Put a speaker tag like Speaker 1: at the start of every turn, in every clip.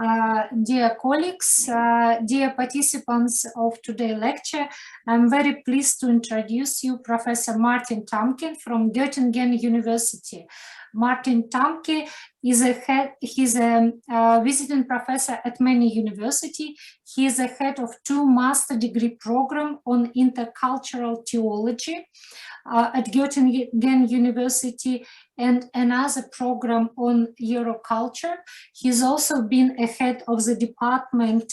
Speaker 1: Dear colleagues, dear participants of today's lecture, I'm very pleased to introduce you Professor Martin Tamcke from Göttingen University. Martin Tamcke is he's a visiting professor at many universities. He is the head of 2 master degree programs on intercultural theology at Göttingen University and another program on Euroculture. He's also been a head of the department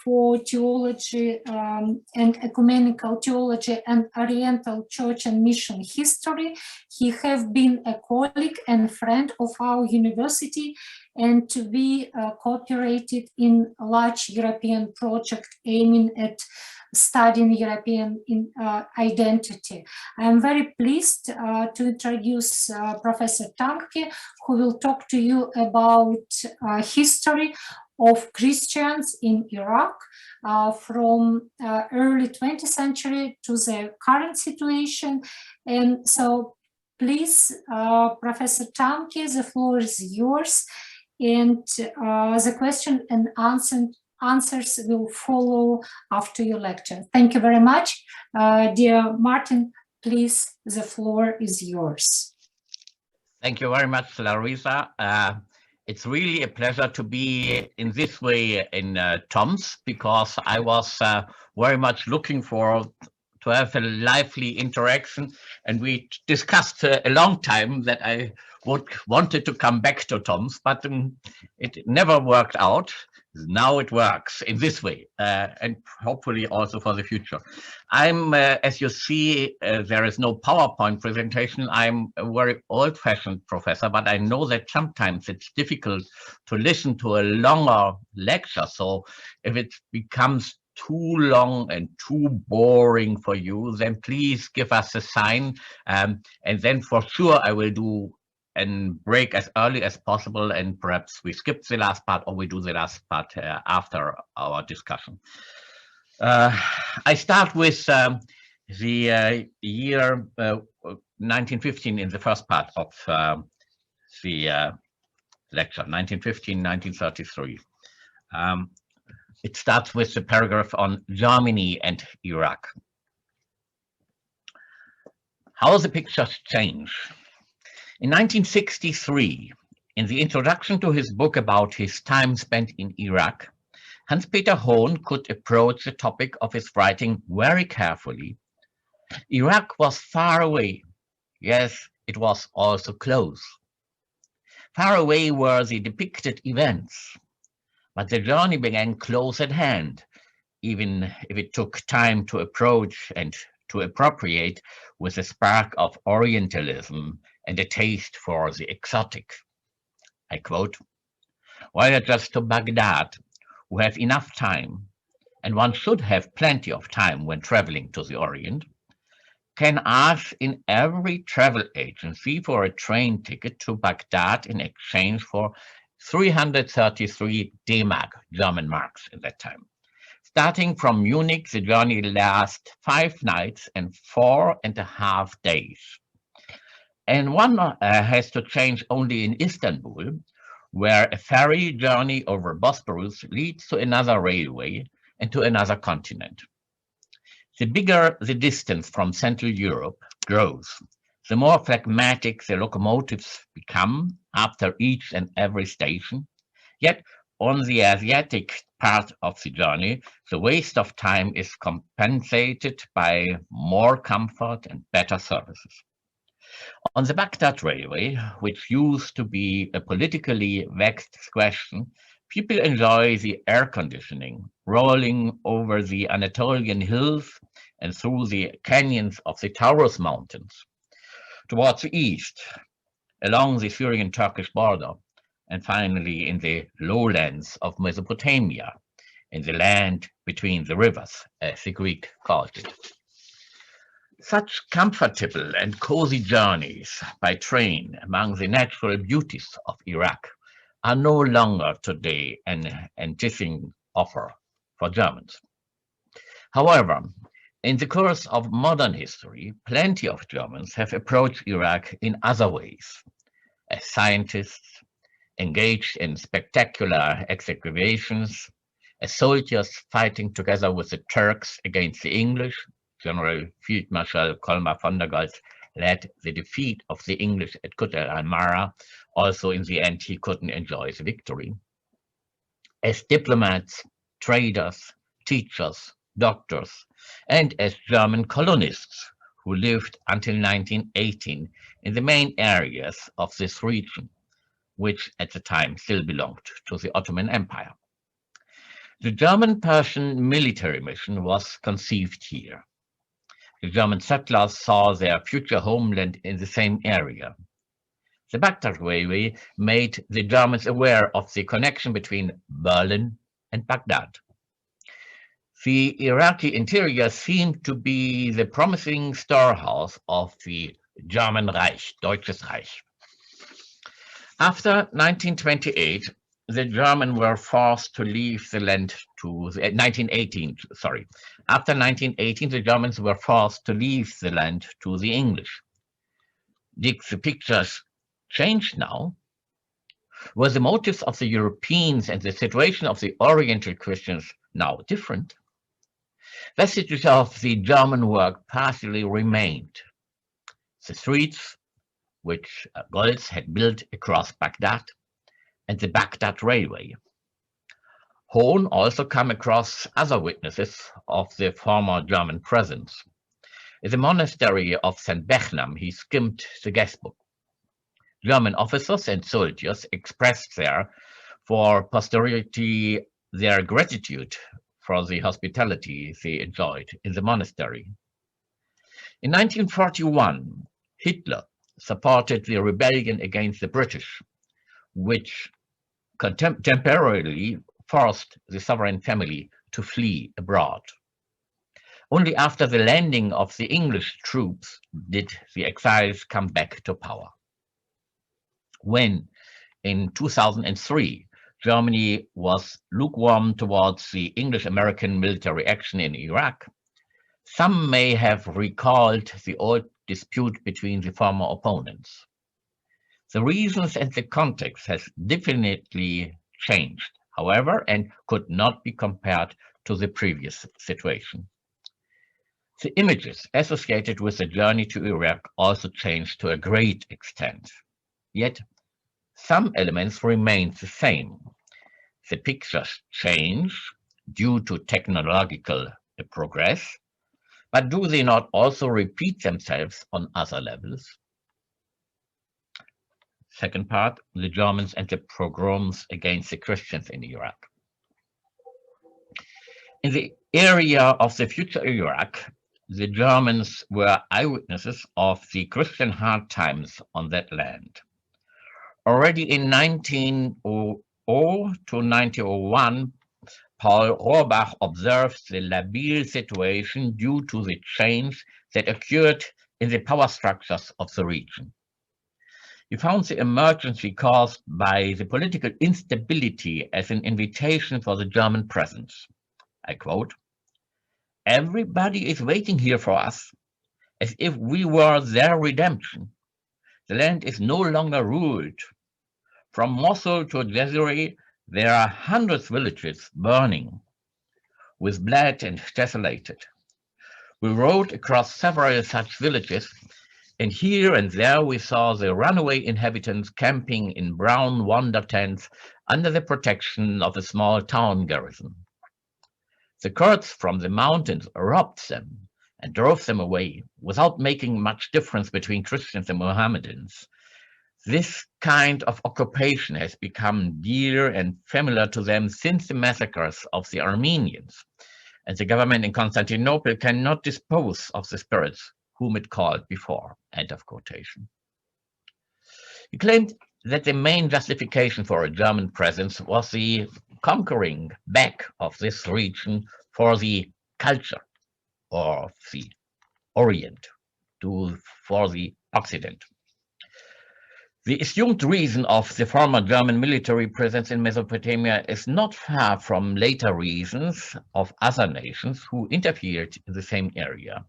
Speaker 1: for theology and ecumenical theology and Oriental church and mission history. He have been a colleague and friend of our university, and to be cooperated in a large European project aiming at studying European identity. I'm very pleased to introduce Professor Tamcke, who will talk to you about history of Christians in Iraq from early 20th century to the current situation. And so please, Professor Tamcke, the floor is yours, and the question and answers will follow after your lecture. Thank you very much. Dear Martin, please, the floor is yours.
Speaker 2: Thank you very much, Larisa. It's really a pleasure to be in this way in Tomsk, because I was very much looking forward to have a lively interaction, and we discussed a long time that I wanted to come back to Tomsk, but it never worked out. Now it works in this way, and hopefully also for the future. I'm, as you see, there is no PowerPoint presentation. I'm a very old-fashioned professor, but I know that sometimes it's difficult to listen to a longer lecture. So if it becomes too long and too boring for you, then please give us a sign, and then for sure I will do and break as early as possible, and perhaps we skip the last part or we do the last part after our discussion. I start with the year 1915 in the first part of the lecture, 1915-1933. It starts with the paragraph on Germany and Iraq. How the pictures change. In 1963, in the introduction to his book about his time spent in Iraq, Hans-Peter Hohn could approach the topic of his writing very carefully. Iraq was far away. Yes, it was also close. Far away were the depicted events, but the journey began close at hand, even if it took time to approach and to appropriate with a spark of Orientalism and a taste for the exotic. I quote, "Voyagers to Baghdad who have enough time, and one should have plenty of time when traveling to the Orient, can ask in every travel agency for a train ticket to Baghdad in exchange for 333 D-Mark, German marks at that time. Starting from Munich, the journey lasts 5 nights and 4.5 days. And one has to change only in Istanbul, where a ferry journey over Bosporus leads to another railway and to another continent. The bigger the distance from Central Europe grows, the more phlegmatic the locomotives become after each and every station. Yet on the Asiatic part of the journey, the waste of time is compensated by more comfort and better services. On the Baghdad Railway, which used to be a politically vexed question, people enjoy the air conditioning, rolling over the Anatolian hills and through the canyons of the Taurus Mountains, towards the east, along the Syrian-Turkish border, and finally in the lowlands of Mesopotamia, in the land between the rivers, as the Greek called it. Such comfortable and cozy journeys by train among the natural beauties of Iraq are no longer today an enticing offer for Germans. However, in the course of modern history, plenty of Germans have approached Iraq in other ways, as scientists, engaged in spectacular executions, as soldiers fighting together with the Turks against the English. General Field Marshal Colmar von der Goltz led the defeat of the English at Kut el Amara. Also, in the end, he couldn't enjoy the victory. As diplomats, traders, teachers, doctors, and as German colonists who lived until 1918 in the main areas of this region, which at the time still belonged to the Ottoman Empire. The German-Persian military mission was conceived here. The German settlers saw their future homeland in the same area. The Baghdad Railway made the Germans aware of the connection between Berlin and Baghdad. The Iraqi interior seemed to be the promising storehouse of the German Reich, Deutsches Reich. After 1928, the Germans were forced to leave the land to 1918. After 1918, the Germans were forced to leave the land to the English. Did the pictures change now? Were the motives of the Europeans and the situation of the Oriental Christians now different? Vestiges of the German work partially remained. The streets, which Goltz had built across Baghdad, and the Baghdad Railway. Hohn also came across other witnesses of the former German presence. In the monastery of St. Bechnam, he skimmed the guestbook. German officers and soldiers expressed there for posterity their gratitude for the hospitality they enjoyed in the monastery. In 1941, Hitler supported the rebellion against the British, which temporarily forced the sovereign family to flee abroad. Only after the landing of the English troops did the exiles come back to power. When, in 2003, Germany was lukewarm towards the English-American military action in Iraq, some may have recalled the old dispute between the former opponents. The reasons and the context has definitely changed, however, and could not be compared to the previous situation. The images associated with the journey to Iraq also changed to a great extent. Yet, some elements remain the same. The pictures change due to technological progress, but do they not also repeat themselves on other levels? Second part, the Germans and the pogroms against the Christians in Iraq. In the area of the future Iraq, the Germans were eyewitnesses of the Christian hard times on that land. Already in 1900 to 1901, Paul Rohrbach observed the labil situation due to the change that occurred in the power structures of the region. He found the emergency caused by the political instability as an invitation for the German presence. I quote, "Everybody is waiting here for us, as if we were their redemption. The land is no longer ruled. From Mosul to Jazire, there are hundreds of villages burning, with blood and desolated. We rode across several such villages, and here and there we saw the runaway inhabitants camping in brown wonder tents under the protection of a small town garrison. The Kurds from the mountains robbed them and drove them away without making much difference between Christians and Mohammedans. This kind of occupation has become dear and familiar to them since the massacres of the Armenians, and the government in Constantinople cannot dispose of the spirits whom it called before." End of quotation. He claimed that the main justification for a German presence was the conquering back of this region for the culture of the Orient for the Occident. The assumed reason of the former German military presence in Mesopotamia is not far from later reasons of other nations who interfered in the same area.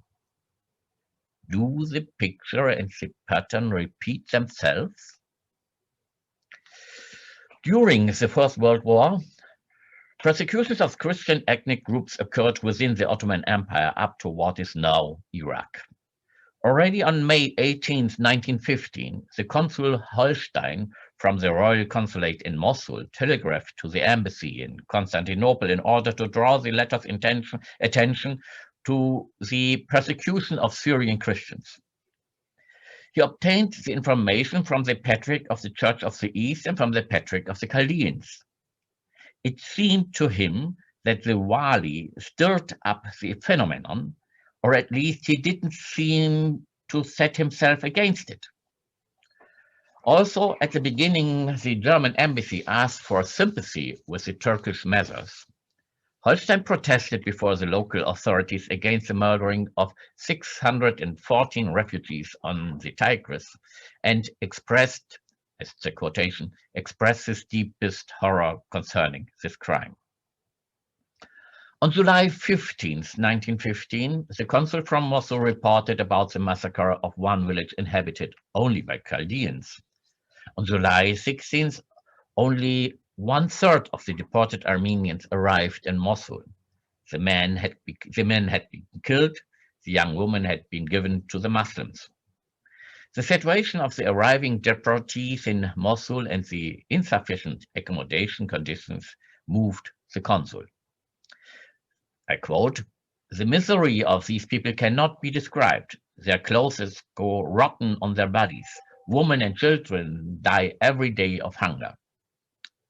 Speaker 2: Do the picture and the pattern repeat themselves? During the First World War, persecutions of Christian ethnic groups occurred within the Ottoman Empire up to what is now Iraq. Already on May 18, 1915, the consul Holstein from the Royal Consulate in Mosul telegraphed to the embassy in Constantinople in order to draw the latter's attention to the persecution of Syrian Christians. He obtained the information from the Patriarch of the Church of the East and from the Patriarch of the Chaldeans. It seemed to him that the Wali stirred up the phenomenon, or at least he didn't seem to set himself against it. Also, at the beginning, the German embassy asked for sympathy with the Turkish measures. Holstein protested before the local authorities against the murdering of 614 refugees on the Tigris and expressed, as the quotation, expressed his deepest horror concerning this crime. On July 15, 1915, the consul from Mosul reported about the massacre of one village inhabited only by Chaldeans. On July 16th, only 1/3 of the deported Armenians arrived in Mosul. The men had been killed, the young woman had been given to the Muslims. The situation of the arriving deportees in Mosul and the insufficient accommodation conditions moved the consul. I quote, "The misery of these people cannot be described. Their clothes go rotten on their bodies. Women and children die every day of hunger."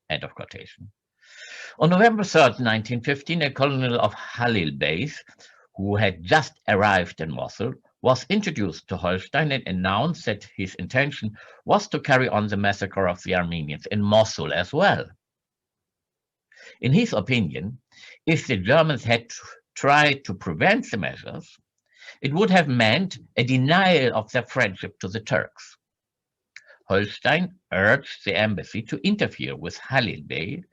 Speaker 2: End of quotation. On November 3rd, 1915, a colonel of Halil base, who had just arrived in Mosul, was introduced to Holstein and announced that his intention was to carry on the massacre of the Armenians in Mosul as well. In his opinion, if the Germans had tried to prevent the measures, it would have meant a denial of their friendship to the Turks. Holstein urged the embassy to interfere with Halil Bey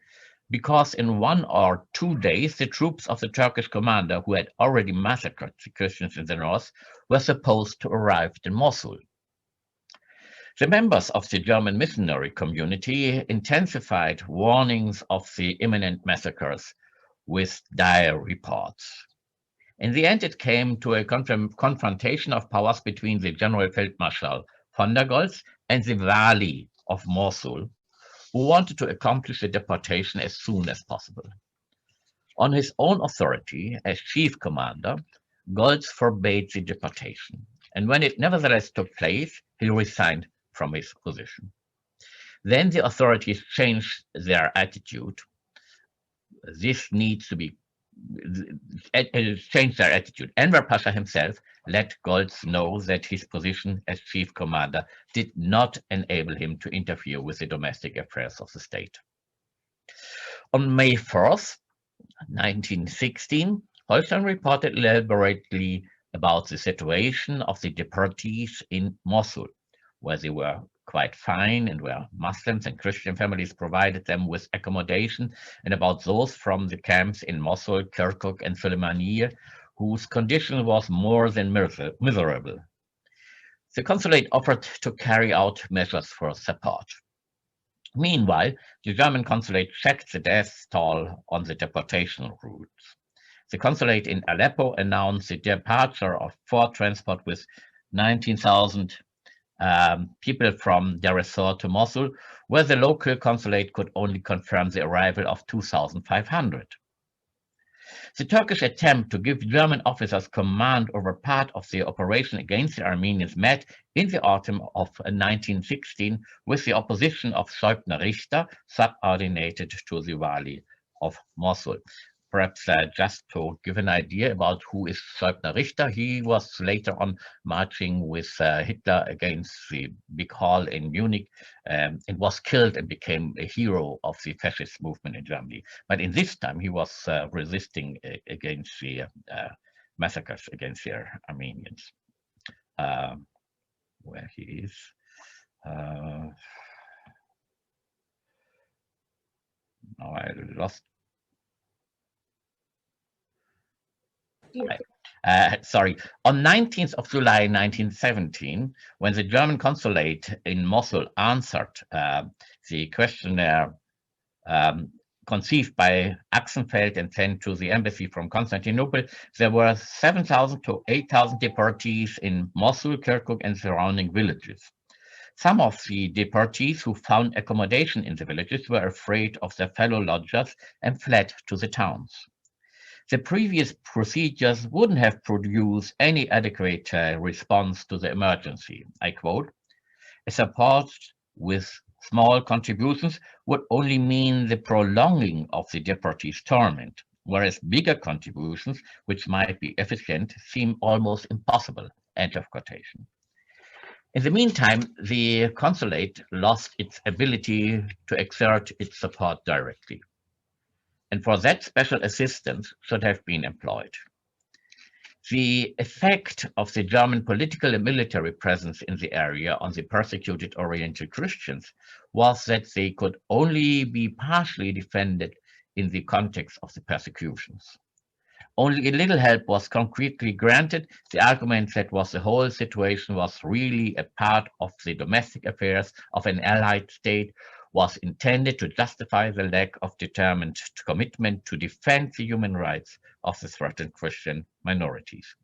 Speaker 2: because in 1 or 2 days, the troops of the Turkish commander who had already massacred the Christians in the north were supposed to arrive in Mosul. The members of the German missionary community intensified warnings of the imminent massacres with dire reports. In the end, it came to a confrontation of powers between the General Feldmarschall von der Goltz and the Wali of Mosul, who wanted to accomplish the deportation as soon as possible. On his own authority as chief commander, Goltz forbade the deportation, and when it nevertheless took place, he resigned from his position. Then the authorities changed their attitude. This needs to be changed their attitude. Enver Pasha himself let Goltz know that his position as chief commander did not enable him to interfere with the domestic affairs of the state. On May 4th, 1916, Holstein reported elaborately about the situation of the deportees in Mosul, where they were quite fine and where Muslims and Christian families provided them with accommodation, and about those from the camps in Mosul, Kirkuk, and Suleymaniye, whose condition was more than miserable. The consulate offered to carry out measures for support. Meanwhile, the German consulate checked the death toll on the deportation routes. The consulate in Aleppo announced the departure of 4 transports with 19,000 people from Deir ez-Zor to Mosul, where the local consulate could only confirm the arrival of 2,500. The Turkish attempt to give German officers command over part of the operation against the Armenians met in the autumn of 1916 with the opposition of Söldner Richter, subordinated to the Wali of Mosul. Perhaps just to give an idea about who is Söldner Richter, he was later on marching with Hitler against the big hall in Munich and was killed and became a hero of the fascist movement in Germany. But in this time, he was resisting against the massacres against the Armenians. Where he is. Now I lost. Sorry, on 19th of July 1917, when the German consulate in Mosul answered the questionnaire conceived by Axenfeld and sent to the embassy from Constantinople, there were 7,000 to 8,000 deportees in Mosul, Kirkuk, and surrounding villages. Some of the deportees who found accommodation in the villages were afraid of their fellow lodgers and fled to the towns. The previous procedures wouldn't have produced any adequate response to the emergency. I quote, "A support with small contributions would only mean the prolonging of the deportees' torment, whereas bigger contributions, which might be efficient, seem almost impossible." End of quotation. In the meantime, the consulate lost its ability to exert its support directly, and for that special assistance should have been employed. The effect of the German political and military presence in the area on the persecuted Oriental Christians was that they could only be partially defended in the context of the persecutions. Only a little help was concretely granted. The argument that the whole situation was really a part of the domestic affairs of an allied state was intended to justify the lack of determined commitment to defend the human rights of the threatened Christian minorities.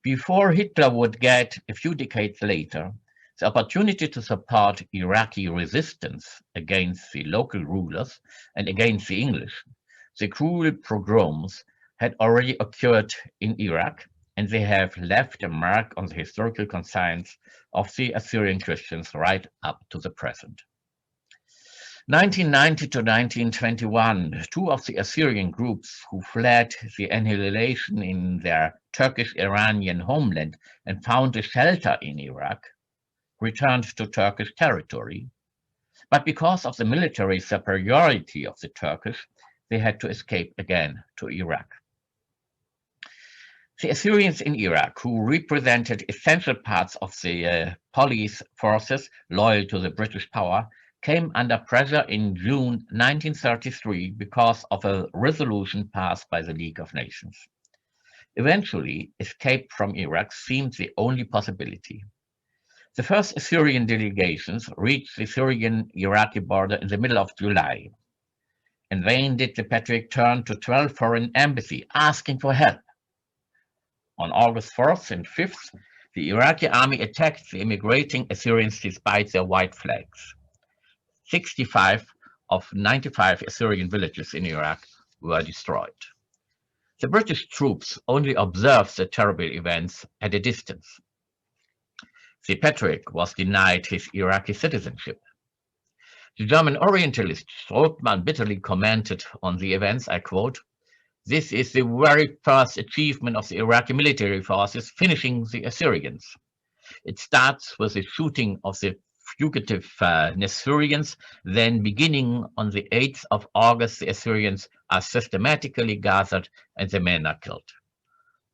Speaker 2: Before Hitler would get, a few decades later, the opportunity to support Iraqi resistance against the local rulers and against the English, the cruel pogroms had already occurred in Iraq, and they have left a mark on the historical conscience of the Assyrian Christians right up to the present. 1990 to 1921, two of the Assyrian groups who fled the annihilation in their Turkish-Iranian homeland and found a shelter in Iraq returned to Turkish territory, but because of the military superiority of the Turkish, they had to escape again to Iraq. The Assyrians in Iraq, who represented essential parts of the police forces loyal to the British power, came under pressure in June 1933 because of a resolution passed by the League of Nations. Eventually, escape from Iraq seemed the only possibility. The first Assyrian delegations reached the Syrian-Iraqi border in the middle of July. In vain did the patriarch turn to 12 foreign embassies asking for help. On August 4th and 5th, the Iraqi army attacked the immigrating Assyrians despite their white flags. 65 of 95 Assyrian villages in Iraq were destroyed. The British troops only observed the terrible events at a distance. The patriarch was denied his Iraqi citizenship. The German Orientalist Strothmann bitterly commented on the events, I quote, "This is the very first achievement of the Iraqi military forces finishing the Assyrians. It starts with the shooting of the fugitive Nesurians, then beginning on the 8th of August, the Assyrians are systematically gathered and the men are killed."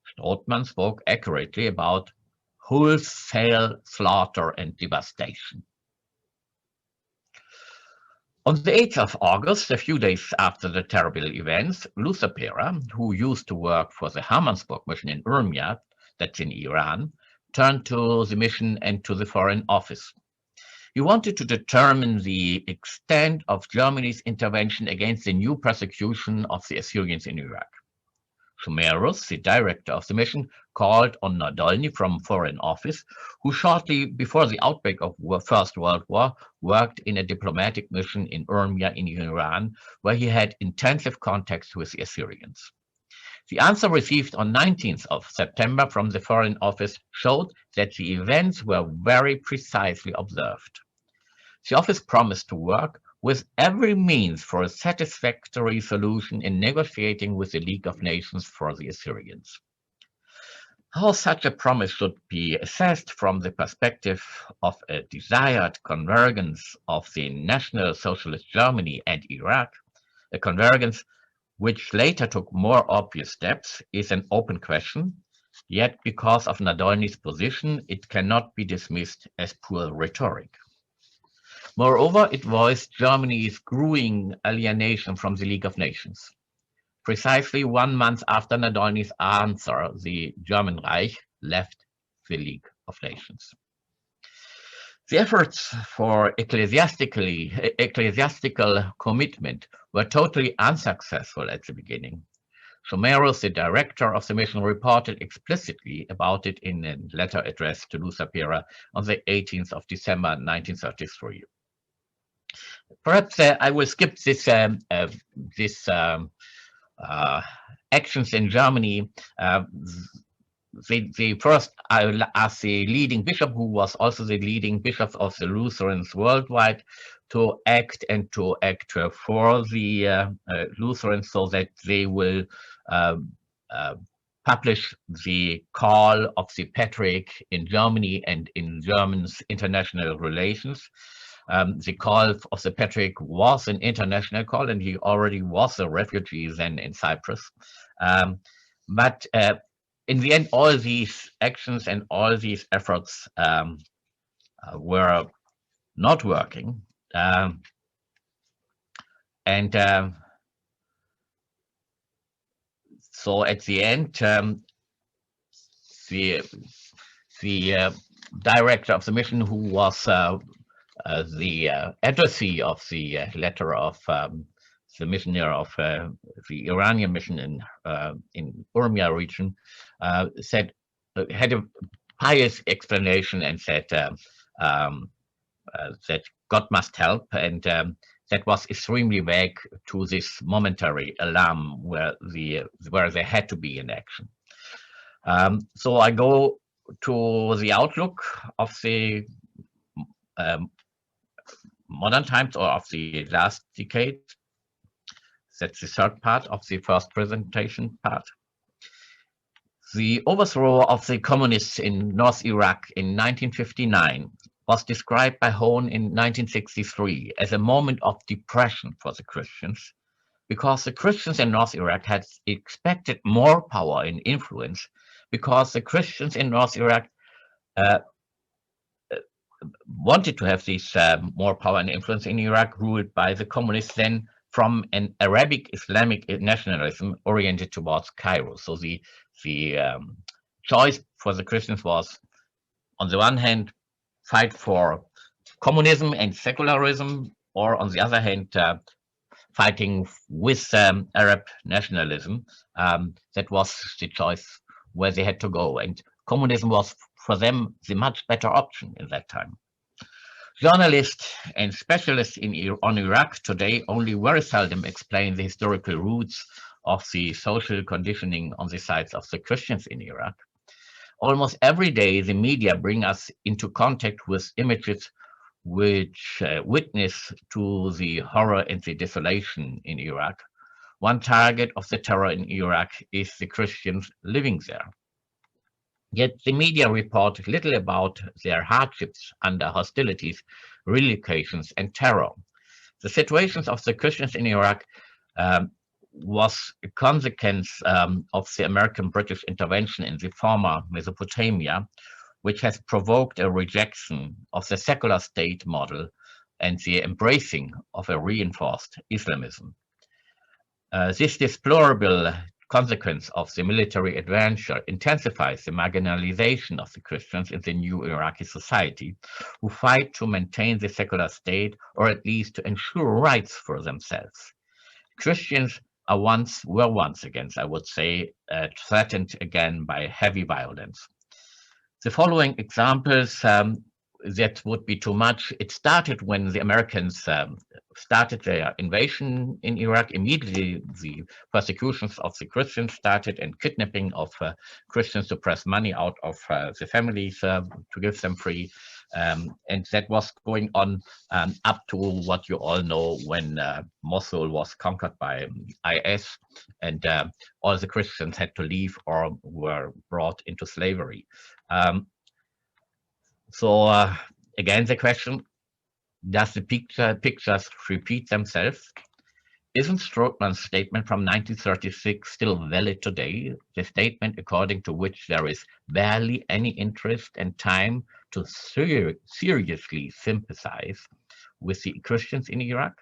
Speaker 2: Strothmann spoke accurately about wholesale slaughter and devastation. On the 8th of August, a few days after the terrible events, Luther Pera, who used to work for the Hammansburg mission in Urmia, that's in Iran, turned to the mission and to the Foreign Office. He wanted to determine the extent of Germany's intervention against the new persecution of the Assyrians in Iraq. Schumerus, the director of the mission, called on Nadolny from Foreign Office, who shortly before the outbreak of First World War worked in a diplomatic mission in Urmia in Iran, where he had intensive contacts with the Assyrians. The answer received on 19th of September from the Foreign Office showed that the events were very precisely observed. The office promised to work with every means for a satisfactory solution in negotiating with the League of Nations for the Assyrians. How such a promise should be assessed from the perspective of a desired convergence of the National Socialist Germany and Iraq, a convergence which later took more obvious steps, is an open question, yet because of Nadolny's position, it cannot be dismissed as poor rhetoric. Moreover, it voiced Germany's growing alienation from the League of Nations. Precisely 1 month after Nadolny's answer, the German Reich left the League of Nations. The efforts for ecclesiastical commitment were totally unsuccessful at the beginning. Shomerus, the director of the mission, reported explicitly about it in a letter addressed to Luther Pera on the 18th of December 1933. Perhaps I will skip this actions in Germany. The first, as the leading bishop, who was also the leading bishop of the Lutherans worldwide, to act for the Lutherans, so that they will publish the call of the Patriarch in Germany and in German's international relations. The call of the Patriarch was an international call, and he already was a refugee then in Cyprus. But in the end, all these actions and all these efforts were not working. So at the end, the director of the mission, who was the addressee of the letter of the missionary of the Iranian mission in Urmia region, said, had a pious explanation and said that God must help, and that was extremely vague to this momentary alarm where there had to be an action. So I go to the outlook of the modern times, or of the last decade. That's the third part of the first presentation part. The overthrow of the communists in North Iraq in 1959 was described by Hone in 1963 as a moment of depression for the Christians, because the Christians in North Iraq had expected more power and influence, because the Christians in North Iraq wanted to have this more power and influence in Iraq ruled by the communists, then from an Arabic Islamic nationalism oriented towards Cairo. So the choice for the Christians was, on the one hand, fight for communism and secularism, or on the other hand, fighting with Arab nationalism. That was the choice where they had to go, and communism was for them the much better option in that time. Journalists and specialists on Iraq today only very seldom explain the historical roots of the social conditioning on the sides of the Christians in Iraq. Almost every day, the media bring us into contact with images which witness to the horror and the desolation in Iraq. One target of the terror in Iraq is the Christians living there. Yet the media report little about their hardships under hostilities, relocations, and terror. The situations of the Christians in Iraq was a consequence of the American-British intervention in the former Mesopotamia, which has provoked a rejection of the secular state model and the embracing of a reinforced Islamism. This deplorable consequence of the military adventure intensifies the marginalization of the Christians in the new Iraqi society, who fight to maintain the secular state, or at least to ensure rights for themselves. Christians were once again, I would say, threatened again by heavy violence. The following examples, that would be too much. It started when the Americans started their invasion in Iraq. Immediately, the persecutions of the Christians started, and kidnapping of Christians to press money out of the families to give them free. And that was going on up to what you all know, when Mosul was conquered by IS, and all the Christians had to leave or were brought into slavery. So again, the question, does the pictures repeat themselves? Isn't Strootman's statement from 1936 still valid today? The statement according to which there is barely any interest and time to seriously sympathize with the Christians in Iraq?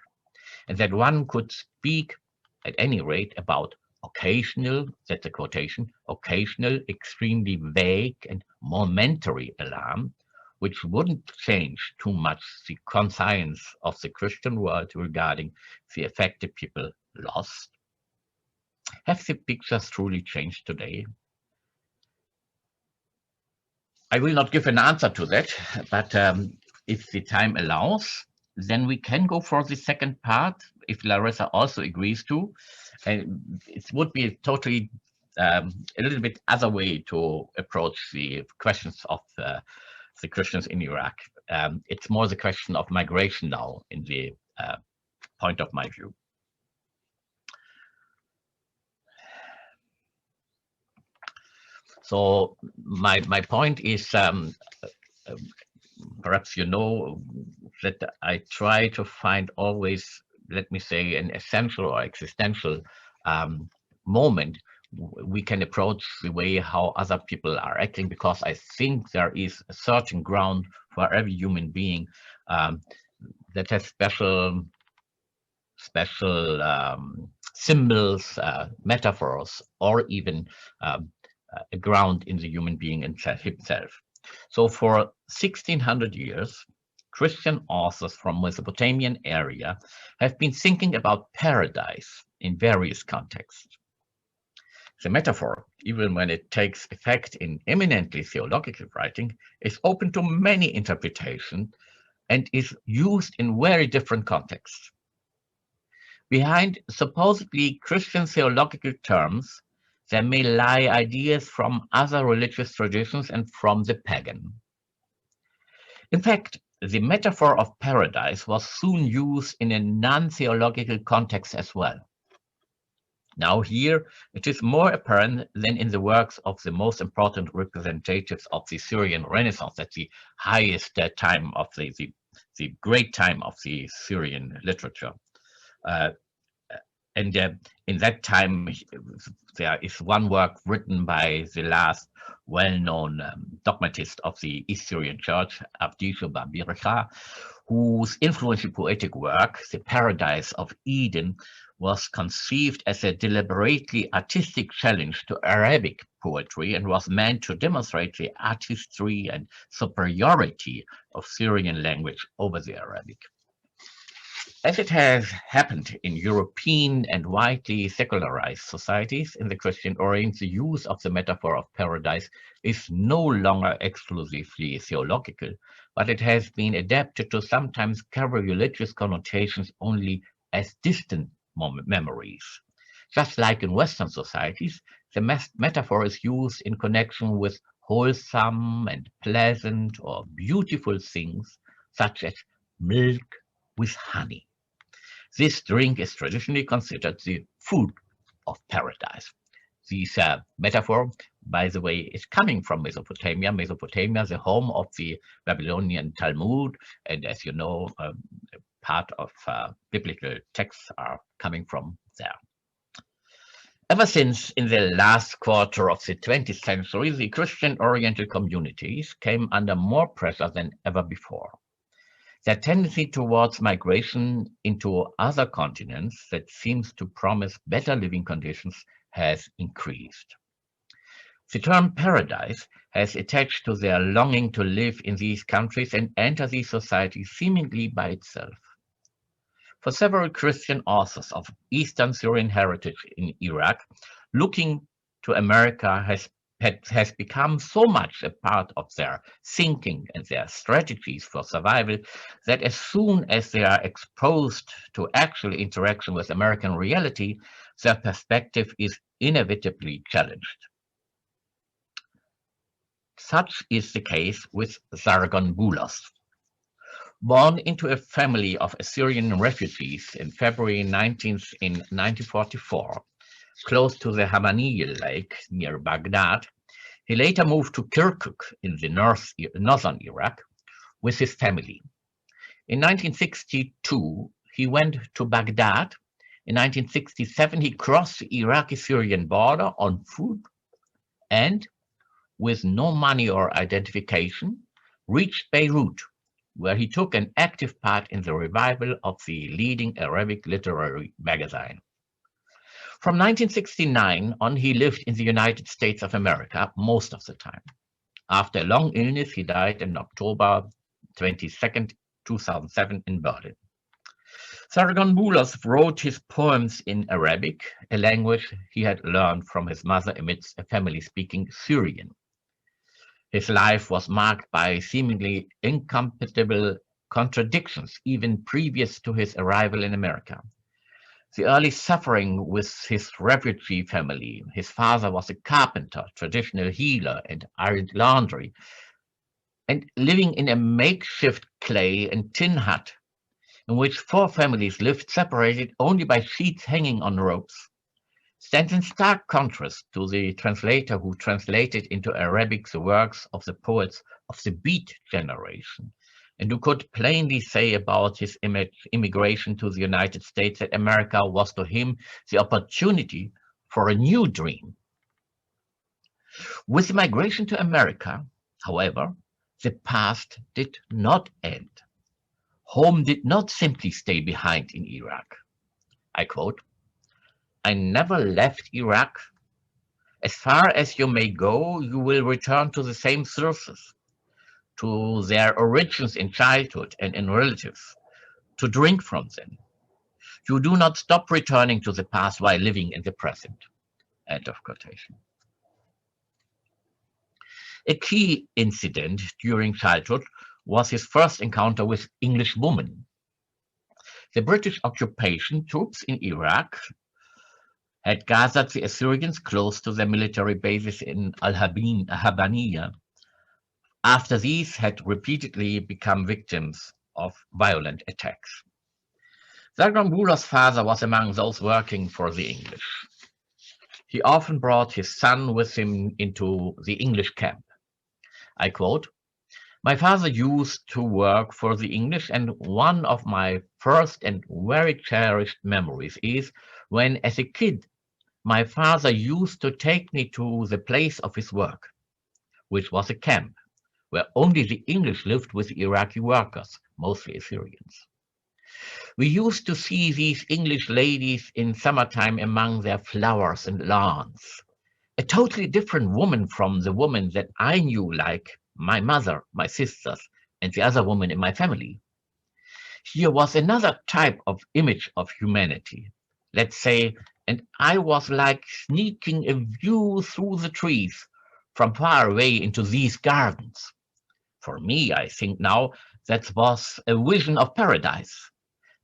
Speaker 2: And that one could speak, at any rate, about occasional, that's a quotation, occasional, extremely vague and momentary alarm, which wouldn't change too much the conscience of the Christian world regarding the affected people lost? Have the pictures truly changed today? I will not give an answer to that, but if the time allows, then we can go for the second part, if Larisa also agrees to. It would be a totally a little bit other way to approach the questions of the Christians in Iraq. It's more the question of migration now in the point of my view. So my point is, perhaps you know that I try to find always, let me say, an essential or existential moment we can approach the way how other people are acting, because I think there is a certain ground for every human being that has special symbols, metaphors, or even a ground in the human being himself. So for 1600 years, Christian authors from Mesopotamian area have been thinking about paradise in various contexts. The metaphor, even when it takes effect in eminently theological writing, is open to many interpretations and is used in very different contexts. Behind supposedly Christian theological terms, there may lie ideas from other religious traditions and from the pagan. In fact, the metaphor of paradise was soon used in a non-theological context as well. Now here, it is more apparent than in the works of the most important representatives of the Syrian Renaissance, that's the highest time of the great time of the Syrian literature. And in that time, there is one work written by the last well-known dogmatist of the East Syrian Church, Deriglazova, whose influential poetic work, The Paradise of Eden, was conceived as a deliberately artistic challenge to Arabic poetry and was meant to demonstrate the artistry and superiority of Syrian language over the Arabic. As it has happened in European and widely secularized societies in the Christian Orient, the use of the metaphor of paradise is no longer exclusively theological, but it has been adapted to sometimes carry religious connotations only as distant memories. Just like in Western societies, the metaphor is used in connection with wholesome and pleasant or beautiful things, such as milk with honey. This drink is traditionally considered the food of paradise. This metaphor, by the way, is coming from Mesopotamia. Mesopotamia, the home of the Babylonian Talmud, and as you know, part of biblical texts are coming from there. Ever since in the last quarter of the 20th century, the Christian Oriental communities came under more pressure than ever before. Their tendency towards migration into other continents that seems to promise better living conditions has increased. The term paradise has attached to their longing to live in these countries and enter these societies seemingly by itself. For several Christian authors of Eastern Syrian heritage in Iraq, looking to America has become so much a part of their thinking and their strategies for survival that as soon as they are exposed to actual interaction with American reality, their perspective is inevitably challenged. Such is the case with Sargon Boulos. Born into a family of Assyrian refugees in February 19th in 1944, close to the Hamaniya Lake near Baghdad, he later moved to Kirkuk in the northern Iraq with his family. In 1962, he went to Baghdad. In 1967, he crossed the Iraqi-Syrian border on foot and, with no money or identification, reached Beirut, where he took an active part in the revival of the leading Arabic literary magazine. From 1969 on, he lived in the United States of America most of the time. After a long illness, he died on October 22nd, 2007 in Berlin. Sargon Bulos wrote his poems in Arabic, a language he had learned from his mother amidst a family speaking Syrian. His life was marked by seemingly incompatible contradictions, even previous to his arrival in America. The early suffering with his refugee family. His father was a carpenter, traditional healer, and ironed laundry, and living in a makeshift clay and tin hut in which 4 families lived separated only by sheets hanging on ropes, stands in stark contrast to the translator who translated into Arabic the works of the poets of the Beat generation, and who could plainly say about his immigration to the United States that America was to him the opportunity for a new dream. With the migration to America, however, the past did not end. Home did not simply stay behind in Iraq. I quote, "I never left Iraq. As far as you may go, you will return to the same sources, to their origins in childhood and in relatives, to drink from them. You do not stop returning to the past while living in the present." End of quotation. A key incident during childhood was his first encounter with English women. The British occupation troops in Iraq had gathered the Assyrians close to their military bases in Al-Habaniya after these had repeatedly become victims of violent attacks. Sargon Bulos' father was among those working for the English. He often brought his son with him into the English camp. I quote, "My father used to work for the English, and one of my first and very cherished memories is when, as a kid, my father used to take me to the place of his work, which was a camp where only the English lived with Iraqi workers, mostly Assyrians. We used to see these English ladies in summertime among their flowers and lawns, a totally different woman from the woman that I knew, like my mother, my sisters, and the other woman in my family. Here was another type of image of humanity, let's say, and I was like sneaking a view through the trees from far away into these gardens. For me, I think now, that was a vision of paradise.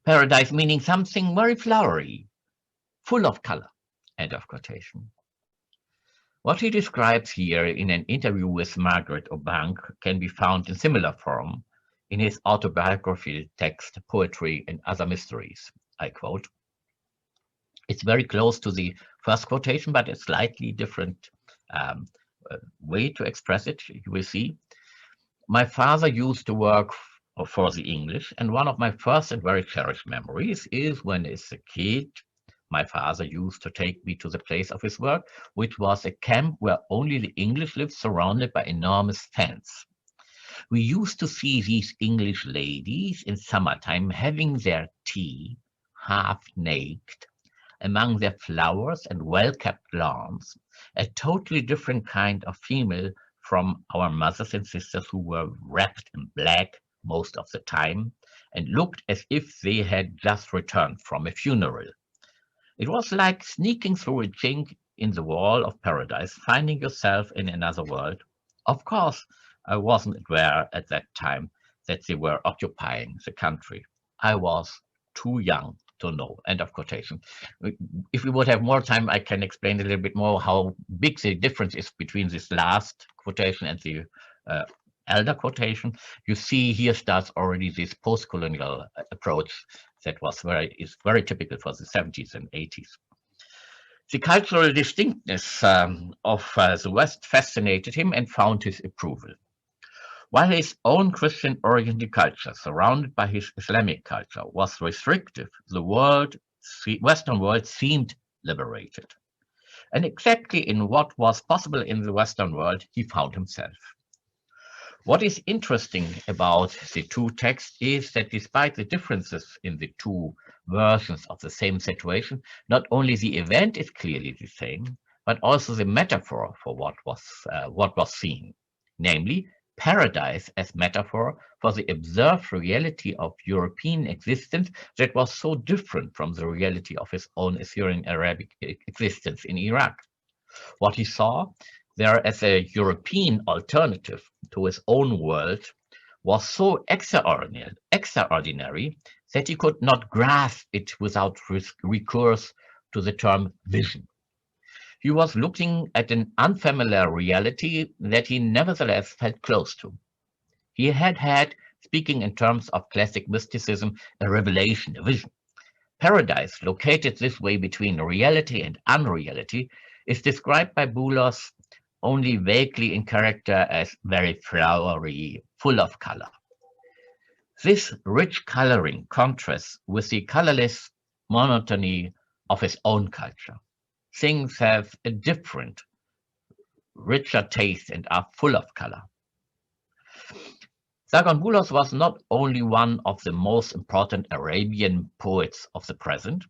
Speaker 2: Paradise meaning something very flowery, full of color." End of quotation. What he describes here in an interview with Margaret O'Bank can be found in similar form in his autobiography text, Poetry and Other Mysteries. I quote, it's very close to the first quotation, but a slightly different way to express it, you will see. "My father used to work for the English, and one of my first and very cherished memories is when, as a kid, my father used to take me to the place of his work, which was a camp where only the English lived, surrounded by enormous fence. We used to see these English ladies in summertime having their tea, half naked, among their flowers and well-kept lawns, a totally different kind of female from our mothers and sisters who were wrapped in black most of the time and looked as if they had just returned from a funeral. It was like sneaking through a chink in the wall of paradise, finding yourself in another world. Of course, I wasn't aware at that time that they were occupying the country. I was too young to know." End of quotation. If we would have more time, I can explain a little bit more how big the difference is between this last quotation and the elder quotation. You see here starts already this post-colonial approach that is very typical for the 70s and 80s. The cultural distinctness of the West fascinated him and found his approval. While his own Christian-oriented culture, surrounded by his Islamic culture, was restrictive, the Western world seemed liberated. And exactly in what was possible in the Western world, he found himself. What is interesting about the two texts is that despite the differences in the two versions of the same situation, not only the event is clearly the same, but also the metaphor for what was seen. namely paradise as metaphor for the observed reality of European existence that was so different from the reality of his own Assyrian Arabic existence in Iraq. What he saw there as a European alternative to his own world was so extraordinary that he could not grasp it without recourse to the term vision. He was looking at an unfamiliar reality that he nevertheless felt close to. He had had, speaking in terms of classic mysticism, a revelation, a vision. Paradise, located this way between reality and unreality, is described by Boulos only vaguely in character as very flowery, full of color. This rich coloring contrasts with the colorless monotony of his own culture. Things have a different, richer taste and are full of color. Sargon Boulos was not only one of the most important Arabian poets of the present,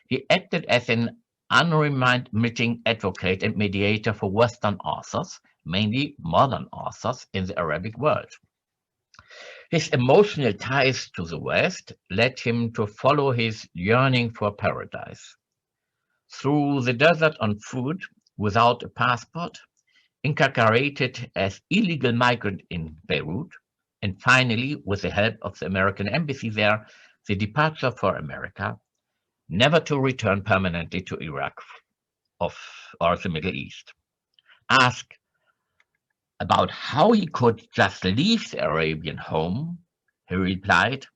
Speaker 2: he acted as an unremitting advocate and mediator for Western authors, mainly modern authors in the Arabic world. His emotional ties to the West led him to follow his yearning for paradise. Through the desert on foot, without a passport, incarcerated as illegal migrant in Beirut, and finally, with the help of the American embassy there, the departure for America, never to return permanently to Iraq or the Middle East. Asked about how he could just leave the Arabian home, he replied,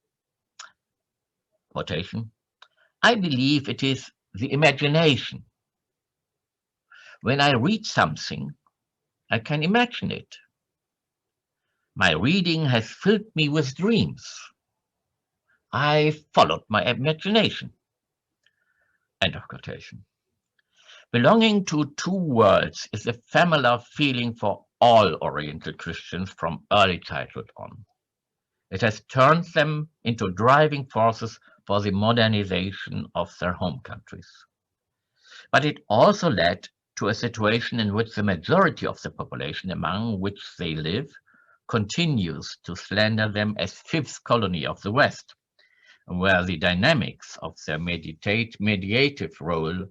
Speaker 2: quotation, "I believe it is the imagination. When I read something, I can imagine it. My reading has filled me with dreams. I followed my imagination." End of quotation. Belonging to two worlds is a familiar feeling for all Oriental Christians from early childhood on. It has turned them into driving forces for the modernization of their home countries. But it also led to a situation in which the majority of the population among which they live continues to slander them as fifth colony of the West, where the dynamics of their mediative role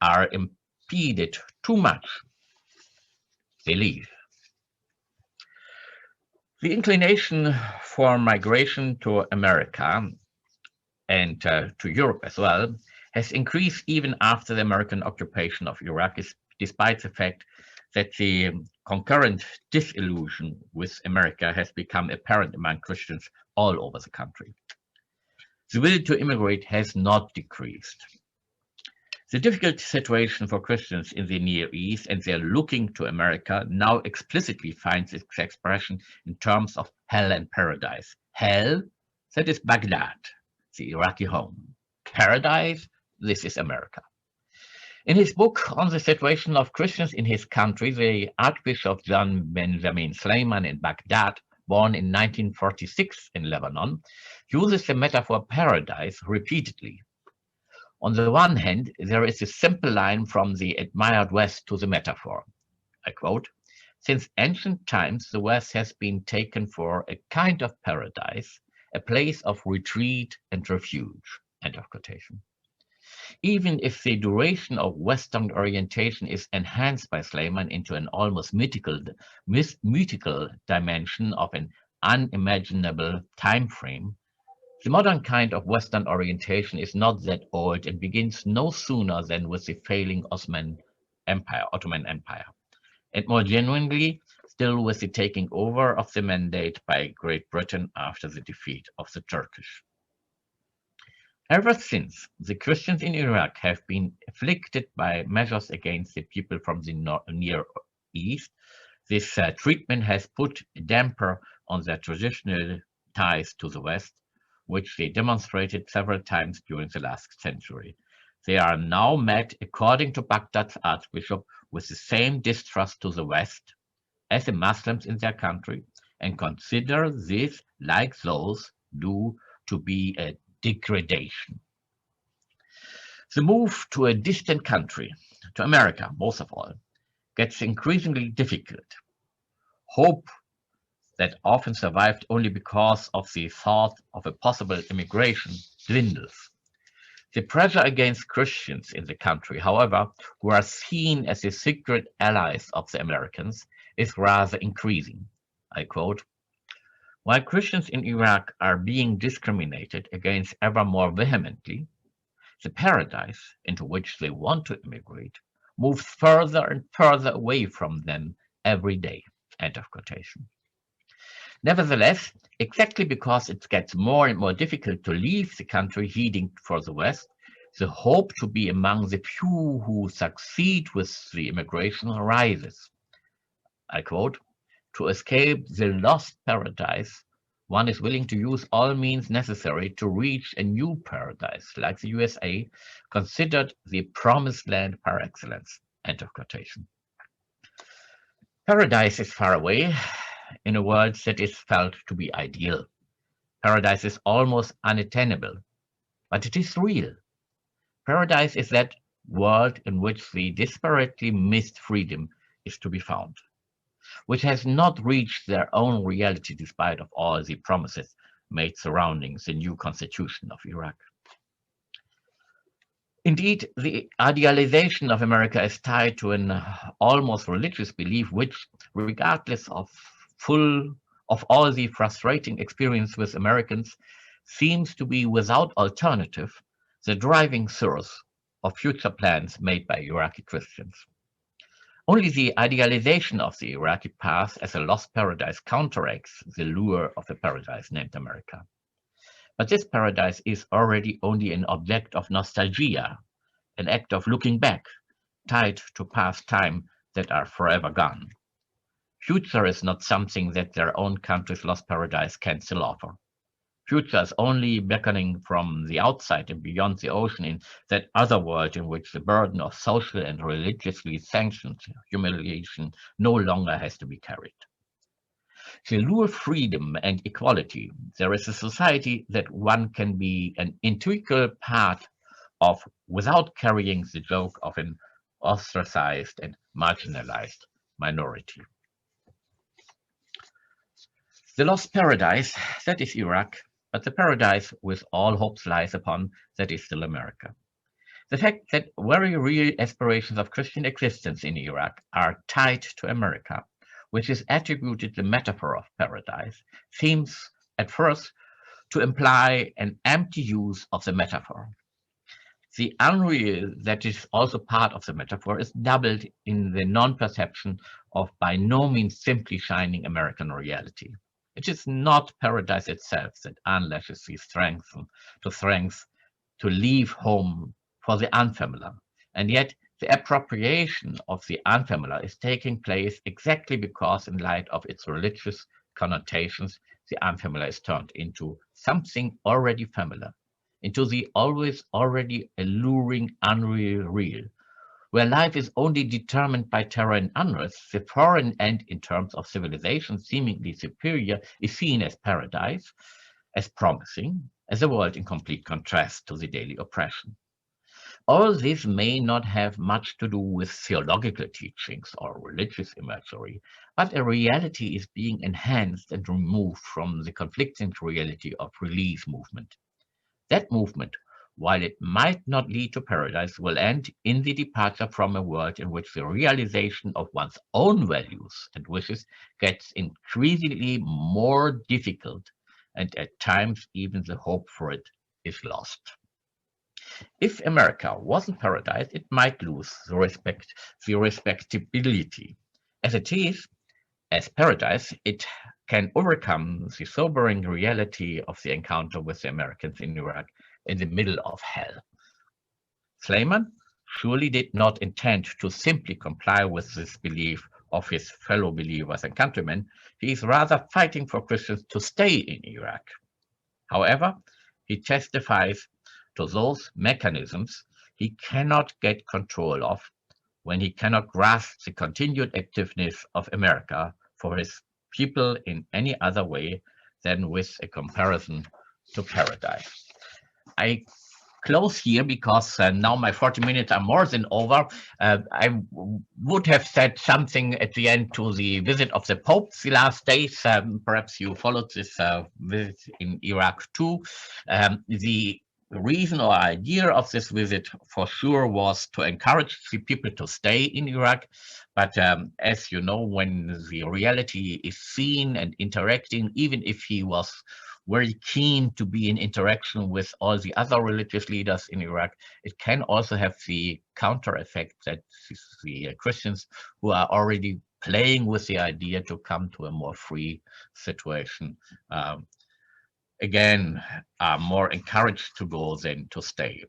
Speaker 2: are impeded too much. They leave. The inclination for migration to America and to Europe as well has increased even after the American occupation of Iraq, despite the fact that the concurrent disillusion with America has become apparent among Christians all over the country. The will to immigrate has not decreased. The difficult situation for Christians in the Near East and their looking to America now explicitly finds its expression in terms of hell and paradise. Hell, that is Baghdad, the Iraqi home. Paradise, this is America. In his book on the situation of Christians in his country, the Archbishop John Benjamin Sleiman in Baghdad, born in 1946 in Lebanon, uses the metaphor paradise repeatedly. On the one hand, there is a simple line from the admired West to the metaphor. I quote, "Since ancient times, the West has been taken for a kind of paradise, a place of retreat and refuge." End of quotation. Even if the duration of Western orientation is enhanced by Sleiman into an almost mythical dimension of an unimaginable time frame, the modern kind of Western orientation is not that old and begins no sooner than with the failing Ottoman Empire, and more genuinely still with the taking over of the mandate by Great Britain after the defeat of the Turkish. Ever since, the Christians in Iraq have been afflicted by measures against the people from the Near East. This treatment has put a damper on their traditional ties to the West, which they demonstrated several times during the last century. They are now met, according to Baghdad's Archbishop, with the same distrust to the West as the Muslims in their country, and consider this, like those do, to be a degradation. The move to a distant country, to America most of all, gets increasingly difficult. hope that often survived only because of the thought of a possible immigration dwindles. The pressure against Christians in the country, however, who are seen as the secret allies of the Americans, is rather increasing. I quote, "While Christians in Iraq are being discriminated against ever more vehemently, the paradise into which they want to immigrate moves further and further away from them every day." End of quotation. Nevertheless, exactly because it gets more and more difficult to leave the country heading for the West, the hope to be among the few who succeed with the immigration rises. I quote, "To escape the lost paradise, one is willing to use all means necessary to reach a new paradise, like the USA, considered the promised land par excellence." End of quotation. Paradise is far away in a world that is felt to be ideal. Paradise is almost unattainable, but it is real. Paradise is that world in which the desperately missed freedom is to be found, which has not reached their own reality despite of all the promises made surrounding the new constitution of Iraq. Indeed, the idealization of America is tied to an almost religious belief which, regardless of all the frustrating experience with Americans, seems to be without alternative the driving source of future plans made by Iraqi Christians. Only the idealization of the Iraqi past as a lost paradise counteracts the lure of the paradise named America. But this paradise is already only an object of nostalgia, an act of looking back, tied to past time that are forever gone. Future is not something that their own country's lost paradise can still offer. Future is only beckoning from the outside and beyond the ocean in that other world in which the burden of social and religiously sanctioned humiliation no longer has to be carried. To lure freedom and equality, there is a society that one can be an integral part of without carrying the joke of an ostracized and marginalized minority. The lost paradise, that is Iraq, but the paradise with all hopes lies upon, that is still America. The fact that very real aspirations of Christian existence in Iraq are tied to America, which is attributed the metaphor of paradise, seems at first to imply an empty use of the metaphor. The unreal that is also part of the metaphor is doubled in the non-perception of by no means simply shining American reality. It is not paradise itself that unleashes the strength to leave home for the unfamiliar, and yet the appropriation of the unfamiliar is taking place exactly because, in light of its religious connotations, the unfamiliar is turned into something already familiar, into the always already alluring unreal real. Where life is only determined by terror and unrest, the foreign end in terms of civilization seemingly superior is seen as paradise, as promising, as a world in complete contrast to the daily oppression. All this may not have much to do with theological teachings or religious imagery, but a reality is being enhanced and removed from the conflicting reality of release movement. That movement, while it might not lead to paradise, will end in the departure from a world in which the realization of one's own values and wishes gets increasingly more difficult, and at times even the hope for it is lost. If America wasn't paradise, it might lose the respectability. As it is, as paradise, it can overcome the sobering reality of the encounter with the Americans in Iraq in the middle of hell. Sleiman surely did not intend to simply comply with this belief of his fellow believers and countrymen. He is rather fighting for Christians to stay in Iraq. However, he testifies to those mechanisms he cannot get control of when he cannot grasp the continued activeness of America for his people in any other way than with a comparison to paradise. I close here because now my 40 minutes are more than over. I would have said something at the end to the visit of the Pope the last days. Perhaps you followed this visit in Iraq too. The reason or idea of this visit for sure was to encourage the people to stay in Iraq. But as you know, when the reality is seen and interacting, even if he was very keen to be in interaction with all the other religious leaders in Iraq, it can also have the counter effect that the Christians who are already playing with the idea to come to a more free situation again are more encouraged to go than to stay.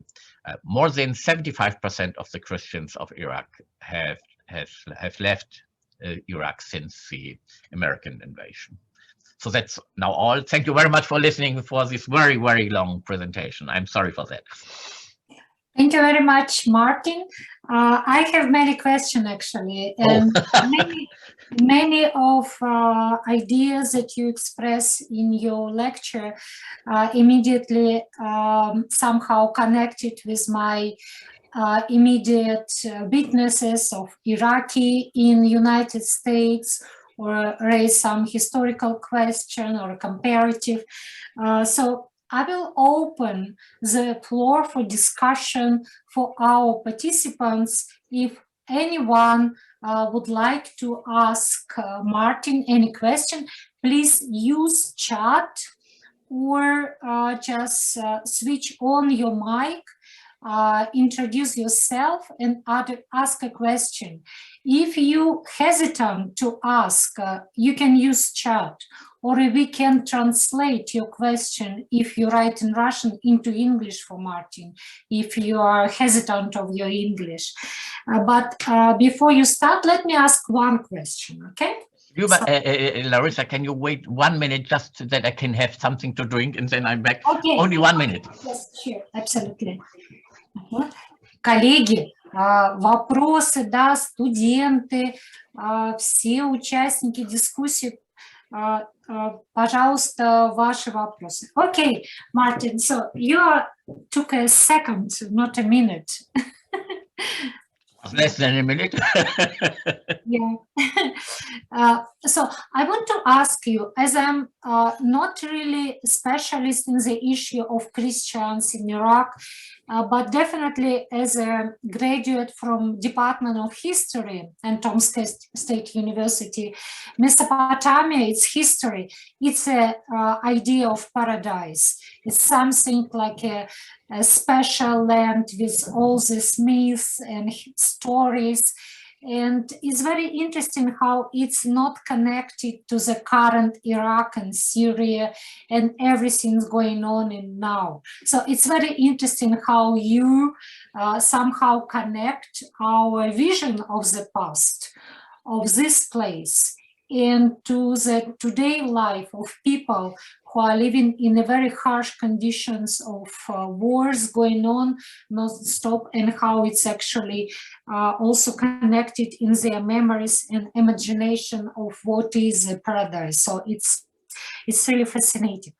Speaker 2: More than 75% of the Christians of Iraq have left Iraq since the American invasion. So that's now all. Thank you very much for listening for this very, very long presentation. I'm sorry for that.
Speaker 1: Thank you very much, Martin. I have many questions actually, and many of ideas that you express in your lecture immediately somehow connected with my immediate witnesses of Iraqi in United States, or raise some historical question or comparative. So I will open the floor for discussion for our participants. If anyone would like to ask Martin any question, please use chat or just switch on your mic, introduce yourself and ask a question. If you hesitant to ask, you can use chat, or we can translate your question if you write in Russian into English for Martin, if you are hesitant of your English. But before you start, let me ask one question, okay?
Speaker 2: Larisa, can you wait 1 minute just so that I can have something to drink and then I'm back?
Speaker 1: Okay.
Speaker 2: Only 1 minute.
Speaker 1: Yes, sure, absolutely. Коллеги, вопросы, да, студенты, все участники дискуссии, пожалуйста, ваши вопросы. Okay, Martin, so you took a second, not a minute.
Speaker 2: Less than a minute.
Speaker 1: Yeah. So I want to ask you, as I'm not really a specialist in the issue of Christians in Iraq, but definitely as a graduate from Department of History and Tomsk State University, Mesopotamia, its history, it's an idea of paradise. It's something like a special land with all these myths and stories. And it's very interesting how it's not connected to the current Iraq and Syria and everything's going on in now. So it's very interesting how you somehow connect our vision of the past, of this place, and to the today life of people who are living in a very harsh conditions of wars going on non-stop, and how it's actually also connected in their memories and imagination of what is a paradise. So it's really fascinating.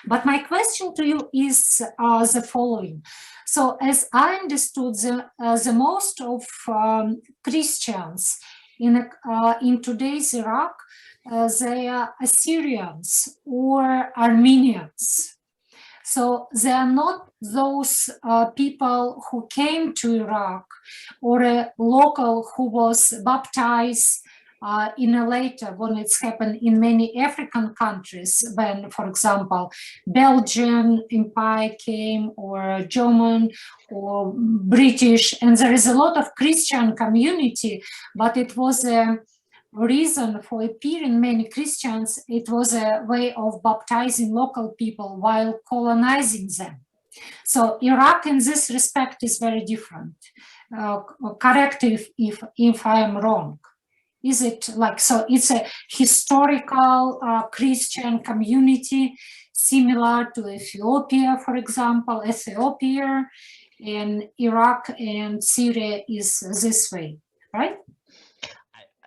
Speaker 1: But my question to you is the following. So as I understood, the most of Christians in today's Iraq, they are Assyrians or Armenians. So they are not those people who came to Iraq, or a local who was baptized in a later, when it's happened in many African countries, when, for example, Belgian Empire came, or German or British, and there is a lot of Christian community, but it was a reason for appearing many Christians. It was a way of baptizing local people while colonizing them. So Iraq in this respect is very different. Correct if I am wrong. Is it like, so it's a historical Christian community similar to Ethiopia, for example. Ethiopia and Iraq and Syria is this way, right?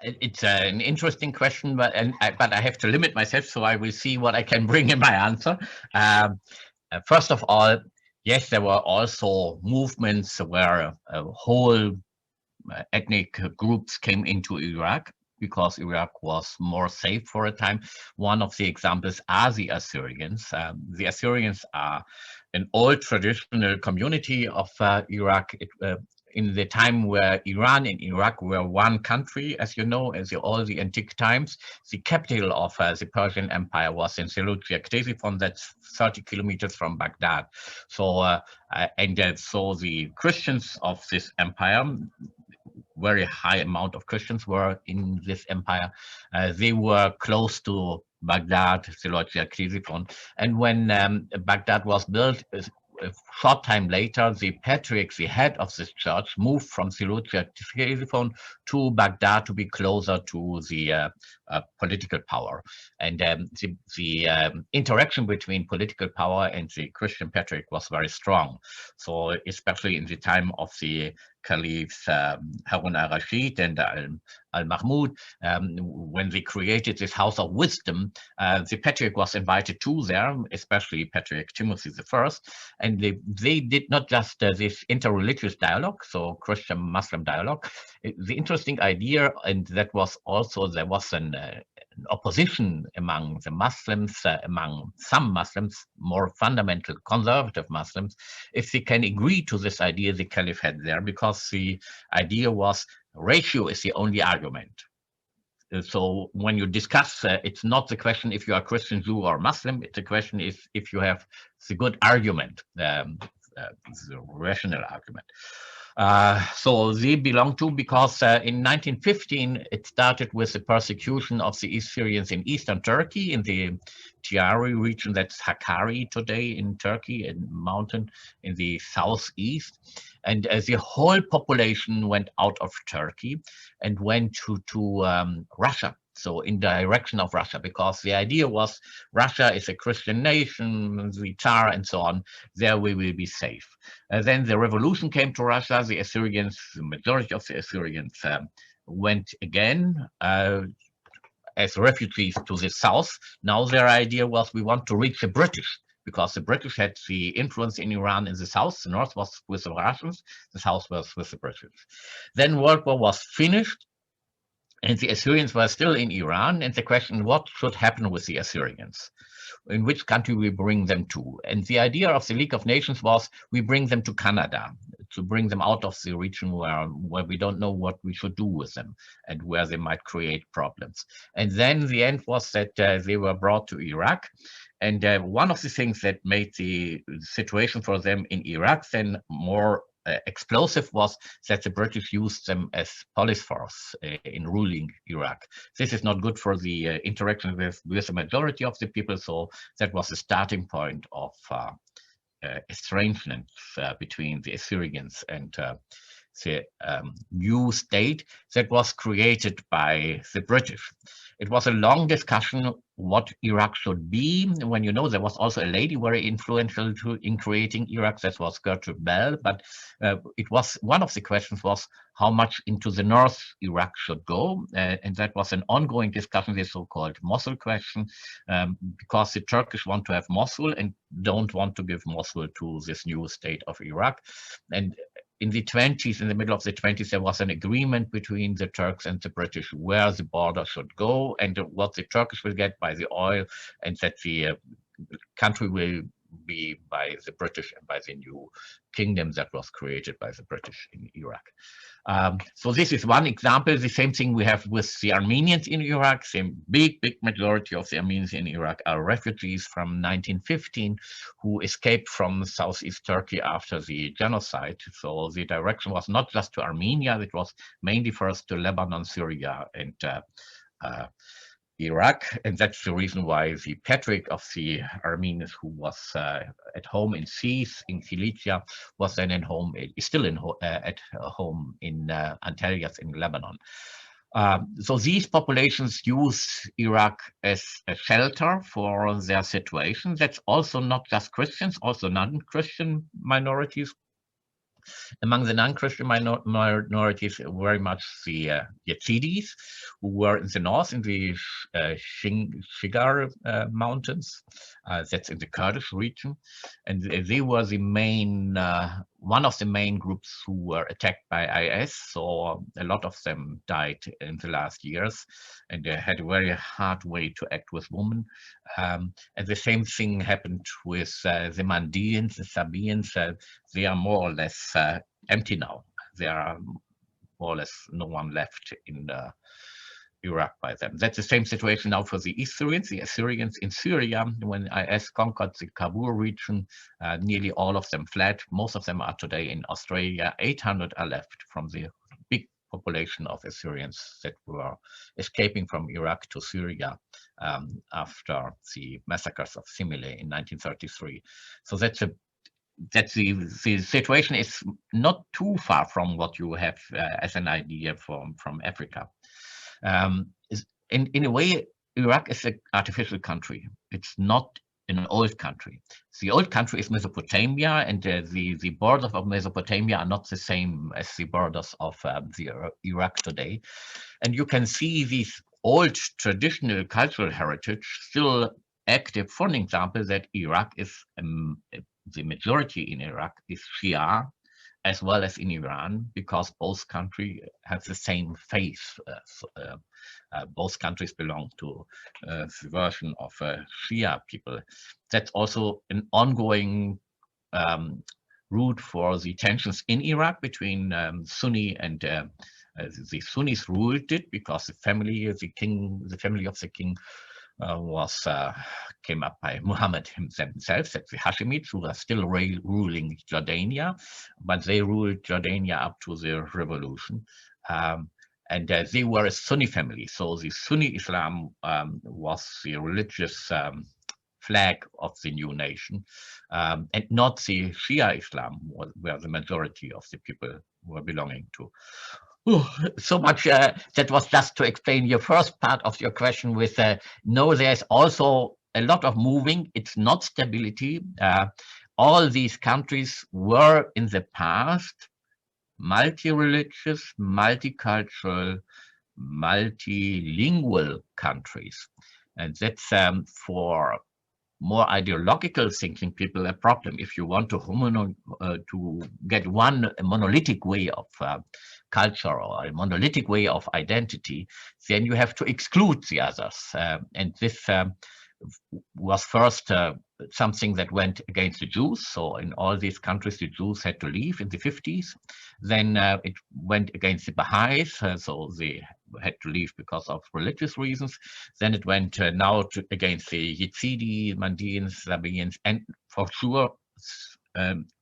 Speaker 2: It's an interesting question, but I have to limit myself, so I will see what I can bring in my answer. First of all, Yes, there were also movements where whole ethnic groups came into Iraq because Iraq was more safe for a time. One of the examples are the Assyrians. The Assyrians are an old traditional community of Iraq. In the time where Iran and Iraq were one country, as you know, as all the antique times, the capital of the Persian Empire was in Seleucia Ctesiphon, that's 30 kilometers from Baghdad. So, so the Christians of this empire, very high amount of Christians were in this empire. They were close to Baghdad, Seleucia Ctesiphon. And when Baghdad was built, a short time later, the patriarch, the head of this church, moved from Seleucia Ctesiphon to Baghdad to be closer to the political power. And the interaction between political power and the Christian patriarch was very strong. So especially in the time of the Caliphs Harun al-Rashid and al-Mahmud, when they created this House of Wisdom, the Patriarch was invited to there, especially Patriarch Timothy I, and they did not just this interreligious dialogue, so Christian-Muslim dialogue. The interesting idea, and that was also, there was an opposition among the Muslims, among some Muslims, more fundamental conservative Muslims, if they can agree to this idea the Caliph had there, because the idea was ratio is the only argument. So when you discuss, it's not the question if you are Christian, Jew, or Muslim, it's the question if you have the good argument, the rational argument. So they belong to, because in 1915 it started with the persecution of the East Syrians in eastern Turkey, in the Tiari region, that's Hakkari today in Turkey, a mountain in the southeast. And the whole population went out of Turkey and went to Russia. So in the direction of Russia, because the idea was Russia is a Christian nation, the Tsar and so on, there we will be safe. Then the revolution came to Russia, the Assyrians, the majority of the Assyrians went again as refugees to the south. Now their idea was we want to reach the British, because the British had the influence in Iran in the south. The north was with the Russians, the south was with the British. Then World War was finished, and the Assyrians were still in Iran, and the question, what should happen with the Assyrians? In which country we bring them to? And the idea of the League of Nations was we bring them to Canada, to bring them out of the region where we don't know what we should do with them and where they might create problems. And then the end was that they were brought to Iraq. And one of the things that made the situation for them in Iraq then more explosive was that the British used them as police force in ruling Iraq. This is not good for the interaction with the majority of the people, so that was the starting point of estrangement between the Assyrians and the new state that was created by the British. It was a long discussion what Iraq should be. When you know, there was also a lady very influential in creating Iraq, that was Gertrude Bell, but it was, one of the questions was how much into the north Iraq should go, and that was an ongoing discussion, the so-called Mosul question, because the Turkish want to have Mosul and don't want to give Mosul to this new state of Iraq. And in the 20s, in the middle of the 20s, there was an agreement between the Turks and the British where the border should go and what the Turkish will get by the oil, and that the country will be by the British and by the new kingdom that was created by the British in Iraq. So this is one example. The same thing we have with the Armenians in Iraq. Same big majority of the Armenians in Iraq are refugees from 1915 who escaped from southeast Turkey after the genocide. So the direction was not just to Armenia, it was mainly first to Lebanon, Syria, and Iraq, and that's the reason why the patriarch of the Armenians, who was at home in Sis in Cilicia, was then at home in Antelias in Lebanon. So these populations use Iraq as a shelter for their situation. That's also not just Christians, also non-Christian minorities. Among the non-Christian minorities, very much the Yazidis, who were in the north in the Shigar mountains. That's in the Kurdish region, and they were the main, one of the main groups who were attacked by IS. So a lot of them died in the last years, and they had a very hard way to act with women. And the same thing happened with the Mandeans, the Sabaeans. They are more or less empty now. There are more or less no one left in Iraq by them. That's the same situation now for the East Syrians, the Assyrians in Syria. When IS conquered the Kabul region, nearly all of them fled. Most of them are today in Australia. 800 are left from the big population of Assyrians that were escaping from Iraq to Syria after the massacres of Simile in 1933. So that's the situation is not too far from what you have as an idea from Africa. In a way, Iraq is an artificial country. It's not an old country. The old country is Mesopotamia, and the borders of Mesopotamia are not the same as the borders of the Iraq today. And you can see these old traditional cultural heritage still active. For an example, that Iraq is, the majority in Iraq is Shia, as well as in Iran, because both countries have the same faith. Both countries belong to the version of Shia people. That's also an ongoing route for the tensions in Iraq between Sunni and the Sunnis ruled it because the family of the king came up by Muhammad himself. That's the Hashemites, who are still ruling Jordania, but they ruled Jordania up to the revolution. And they were a Sunni family. So the Sunni Islam was the religious flag of the new nation, and not the Shia Islam, where the majority of the people were belonging to. So much. That was just to explain your first part of your question with, no, there's also a lot of moving. It's not stability. All these countries were in the past multi-religious, multicultural, multilingual countries. And that's for more ideological thinking people a problem. If you want to get one monolithic way of culture or a monolithic way of identity, then you have to exclude the others. And this was first something that went against the Jews. So in all these countries, the Jews had to leave in the 50s. Then it went against the Baha'is, so they had to leave because of religious reasons. Then it went now against the Yazidi, Mandeans, Sabaeans, and for sure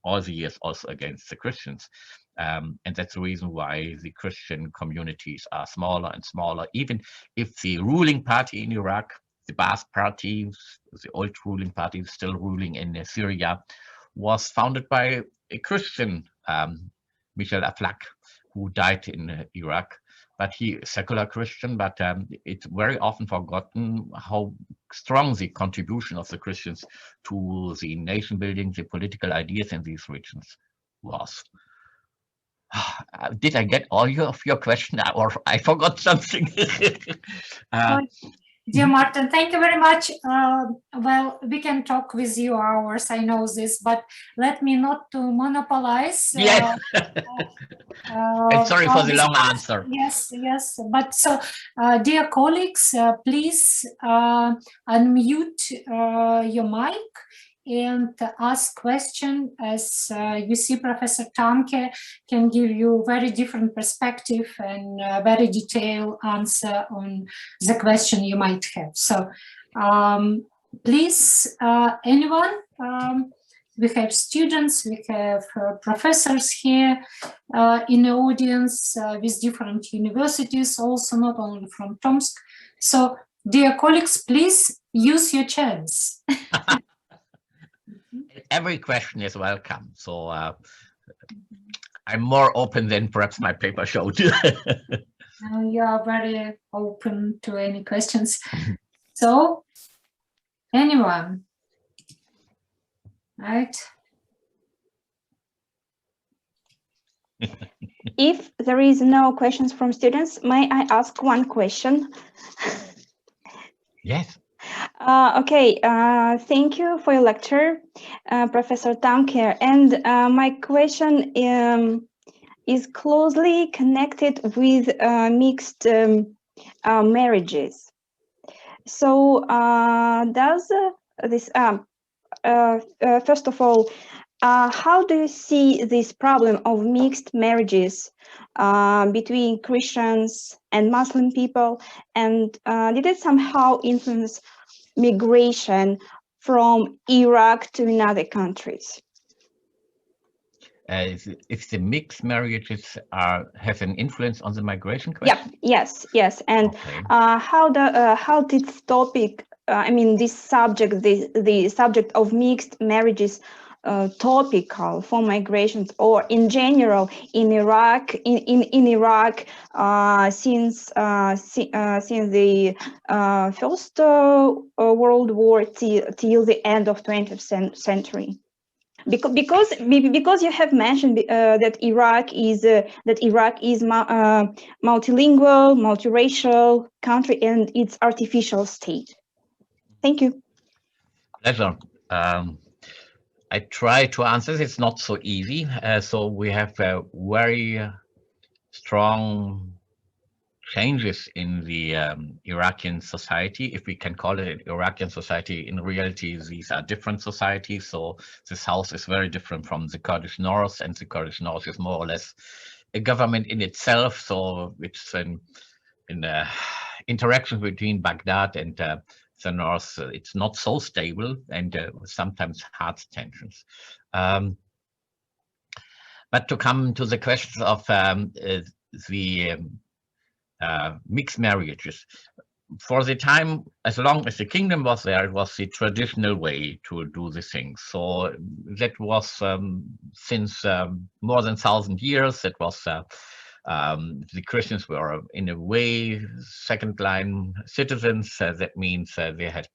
Speaker 2: all the years also against the Christians. And that's the reason why the Christian communities are smaller and smaller, even if the ruling party in Iraq, the Ba'ath Party, the old ruling party still ruling in Syria, was founded by a Christian, Michel Aflaq, who died in Iraq. But he is a secular Christian, but it's very often forgotten how strong the contribution of the Christians to the nation building, the political ideas in these regions was. Did I get all of your question, or I forgot something?
Speaker 1: Dear Martin, thank you very much. Well, we can talk with you hours, I know this, but let me not to monopolize.
Speaker 2: Yes. And sorry for the long answer.
Speaker 1: Yes, yes. But so, dear colleagues, please unmute your mic and ask question. As you see, Professor Tamcke can give you very different perspective and very detailed answer on the question you might have. So please, anyone, we have students, we have professors here in the audience with different universities, also not only from Tomsk. So dear colleagues, please use your chance.
Speaker 2: Every question is welcome. So I'm more open than perhaps my paper showed.
Speaker 1: You are very open to any questions. So, anyone? Right?
Speaker 3: If there is no questions from students, may I ask one question?
Speaker 2: Yes.
Speaker 3: Okay, thank you for your lecture, Professor Tamcke. And my question is closely connected with mixed marriages. So does this, first of all, how do you see this problem of mixed marriages between Christians and Muslim people? And did it somehow influence migration from Iraq to another countries?
Speaker 2: If the mixed marriages have an influence on the migration question?
Speaker 3: Yeah, yes. And
Speaker 2: okay.
Speaker 3: How this topic, I mean, this subject, the subject of mixed marriages, topical for migrations, or in general in Iraq, in Iraq, since the First World War till the end of 20th century. Because you have mentioned that Iraq is multilingual, multiracial country, and it's artificial state. Thank you.
Speaker 2: Pleasure. I try to answer. It's not so easy. So we have very strong changes in the Iraqi society, if we can call it an Iraqi society. In reality, these are different societies. So the south is very different from the Kurdish north, and the Kurdish north is more or less a government in itself. So it's an interaction between Baghdad and the north. It's not so stable, and sometimes hard tensions. But to come to the questions of the mixed marriages. For the time, as long as the kingdom was there, it was the traditional way to do the things. So that was since more than 1,000 years. That was the Christians were in a way second-line citizens. That means they had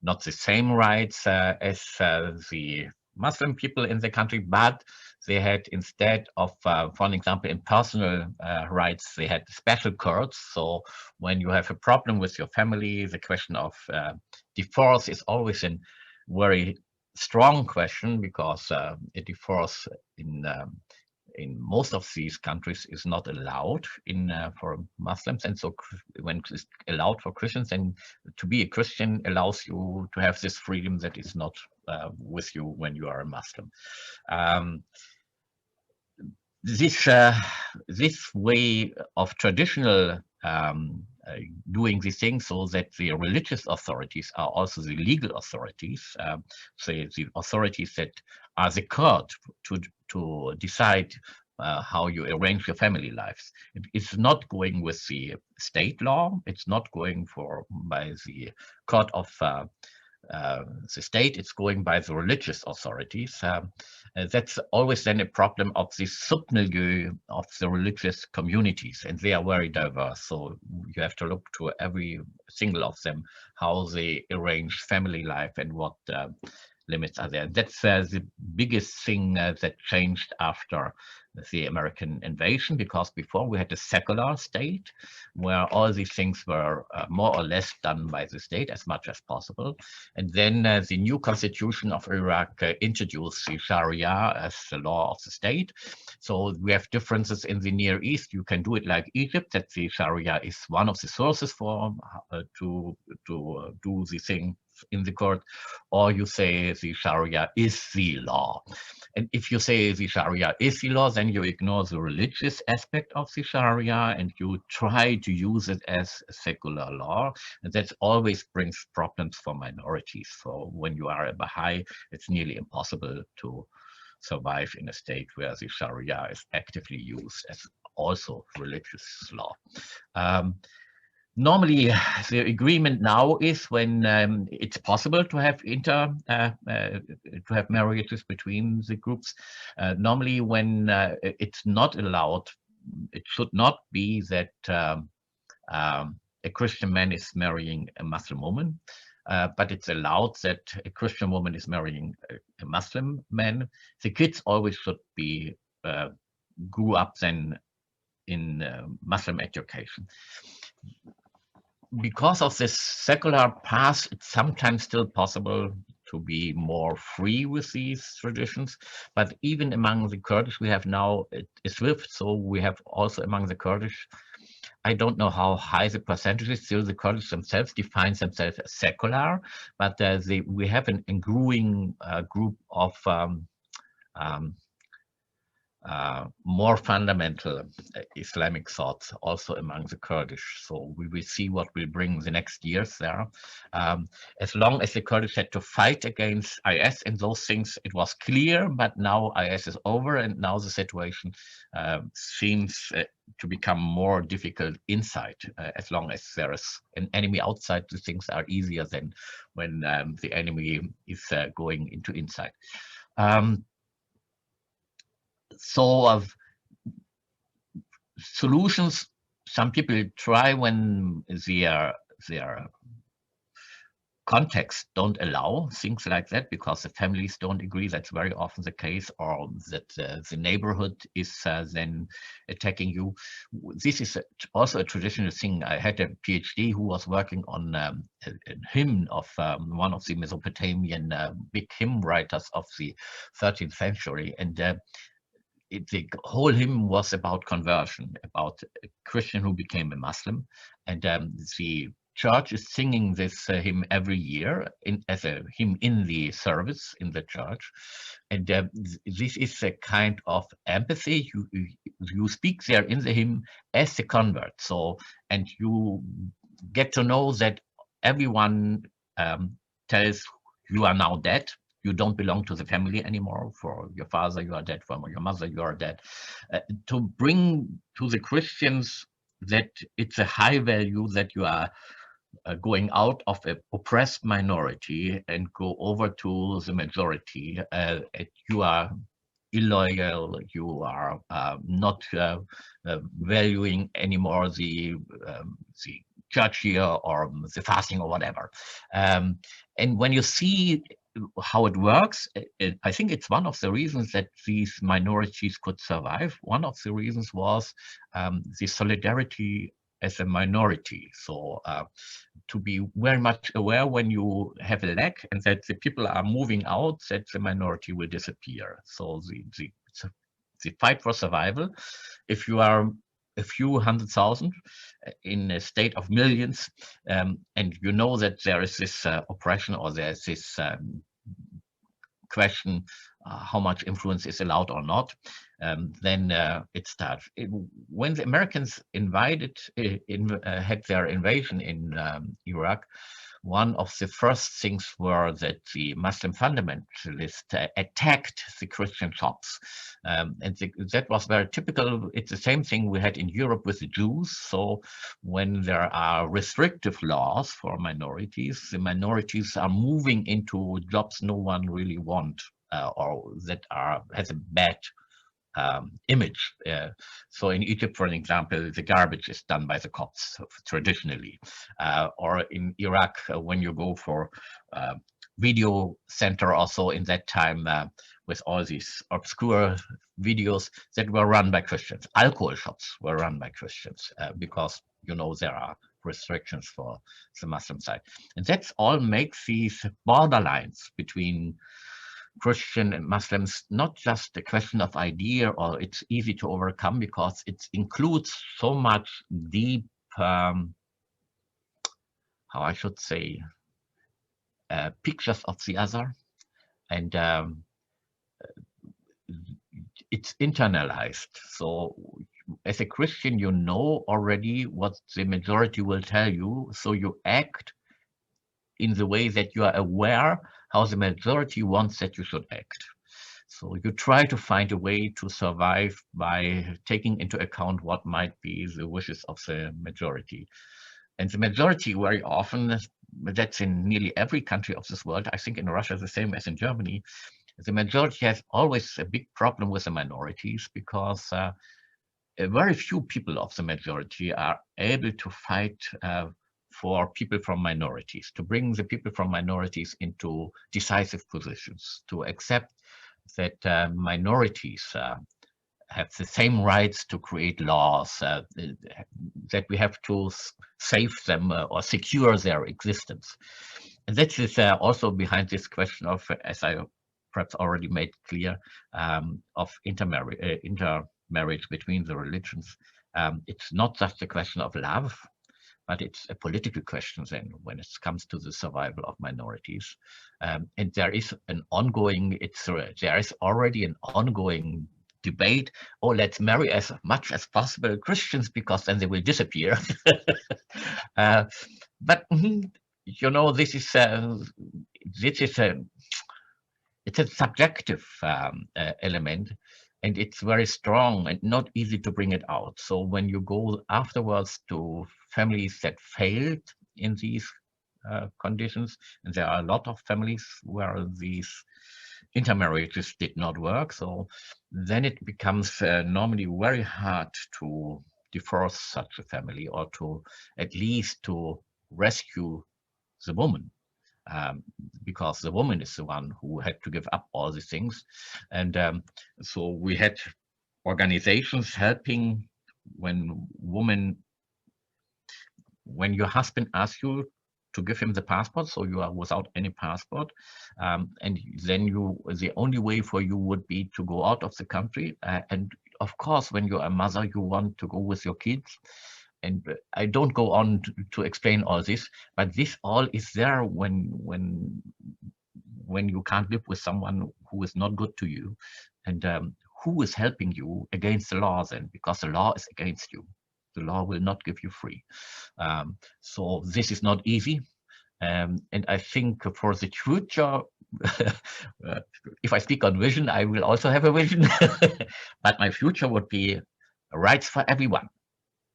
Speaker 2: not the same rights as the Muslim people in the country, but they had, instead of, for example, in personal rights, they had special courts. So when you have a problem with your family, the question of divorce is always a very strong question, because a divorce in most of these countries is not allowed for Muslims, and so when it's allowed for Christians, then to be a Christian allows you to have this freedom that is not with you when you are a Muslim. This way of traditional doing these things, so that the religious authorities are also the legal authorities, so the authorities that are the court to decide how you arrange your family lives. It's not going with the state law. It's not going by the court of the state. It's going by the religious authorities. That's always then a problem of the submilieu of the religious communities, and they are very diverse. So you have to look to every single of them, how they arrange family life and what limits are there. That's the biggest thing that changed after the American invasion, because before we had a secular state where all these things were more or less done by the state as much as possible. And then the new constitution of Iraq introduced the Sharia as the law of the state. So we have differences in the Near East. You can do it like Egypt, that the Sharia is one of the sources for to do the thing in the court, or you say the Sharia is the law. And if you say the Sharia is the law, then you ignore the religious aspect of the Sharia and you try to use it as a secular law. And that always brings problems for minorities. So when you are a Baha'i, it's nearly impossible to survive in a state where the Sharia is actively used as also religious law. Normally, the agreement now is when it's possible to have marriages between the groups. Normally, when it's not allowed, it should not be that a Christian man is marrying a Muslim woman, but it's allowed that a Christian woman is marrying a Muslim man. The kids always should be grew up then in Muslim education. Because of this secular path, it's sometimes still possible to be more free with these traditions, but even among the Kurdish we have now a SWIFT, so we have also among the Kurdish, I don't know how high the percentage is, still the Kurdish themselves define themselves as secular, but we have a growing group of more fundamental Islamic thoughts also among the Kurdish. So we will see what will bring the next years there. As long as the Kurdish had to fight against IS and those things, it was clear, but now IS is over and now the situation seems to become more difficult inside. As long as there is an enemy outside, the things are easier than when the enemy is going into inside. So of solutions, some people try when their context don't allow things like that, because the families don't agree. That's very often the case, or that the neighborhood is then attacking you. This is also a traditional thing. I had a PhD who was working on a hymn of one of the Mesopotamian big hymn writers of the 13th century, and the whole hymn was about conversion, about a Christian who became a Muslim, and the church is singing this hymn every year as a hymn in the service in the church, and this is a kind of empathy. You speak there in the hymn as a convert, so, and you get to know that everyone tells you are now dead. You don't belong to the family anymore. For your father, you are dead. For your mother, you are dead. To bring to the Christians that it's a high value that you are going out of an oppressed minority and go over to the majority. You are illoyal. You are not valuing anymore the church year or the fasting or whatever. And when you see how it works, I think it's one of the reasons that these minorities could survive. One of the reasons was the solidarity as a minority. So to be very much aware when you have a lack and that the people are moving out, that the minority will disappear. So the fight for survival, if you are a few 100,000 in a state of millions, and you know that there is this oppression, or there's this question how much influence is allowed or not, then it starts. When the Americans had their invasion in Iraq, one of the first things were that the Muslim fundamentalists attacked the Christian shops. And that was very typical. It's the same thing we had in Europe with the Jews. So when there are restrictive laws for minorities, the minorities are moving into jobs no one really wants, or that has a bad image. So in Egypt, for an example, the garbage is done by the Copts traditionally, or in Iraq, when you go for video center also in that time, with all these obscure videos that were run by Christians. Alcohol shops were run by Christians because, you know, there are restrictions for the Muslim side. And that's all makes these borderlines between Christian and Muslims not just a question of idea, or it's easy to overcome, because it includes so much deep, how I should say, pictures of the other, and it's internalized. So as a Christian, you know already what the majority will tell you, so you act in the way that you are aware how the majority wants that you should act. So you try to find a way to survive by taking into account what might be the wishes of the majority. And the majority very often, that's in nearly every country of this world, I think in Russia the same as in Germany, the majority has always a big problem with the minorities, because very few people of the majority are able to fight for people from minorities, to bring the people from minorities into decisive positions, to accept that minorities have the same rights to create laws, that we have to save them or secure their existence. And that is also behind this question of, as I perhaps already made clear, of intermarriage between the religions. It's not just a question of love, but it's a political question then when it comes to the survival of minorities. And there is an ongoing, there is already an ongoing debate. Oh, let's marry as much as possible Christians because then they will disappear. But you know, it's a subjective element, and it's very strong and not easy to bring it out. So when you go afterwards to families that failed in these conditions, and there are a lot of families where these intermarriages did not work, so then it becomes normally very hard to divorce such a family, or to at least to rescue the woman, because the woman is the one who had to give up all these things. And so we had organizations helping when your husband asks you to give him the passport, so you are without any passport, and then the only way for you would be to go out of the country. And of course, when you're a mother, you want to go with your kids. And I don't go on to explain all this, but this all is there when you can't live with someone who is not good to you, and who is helping you against the law then, because the law is against you. The law will not give you free. So this is not easy. And I think for the future, if I speak on vision, I will also have a vision, but my future would be rights for everyone.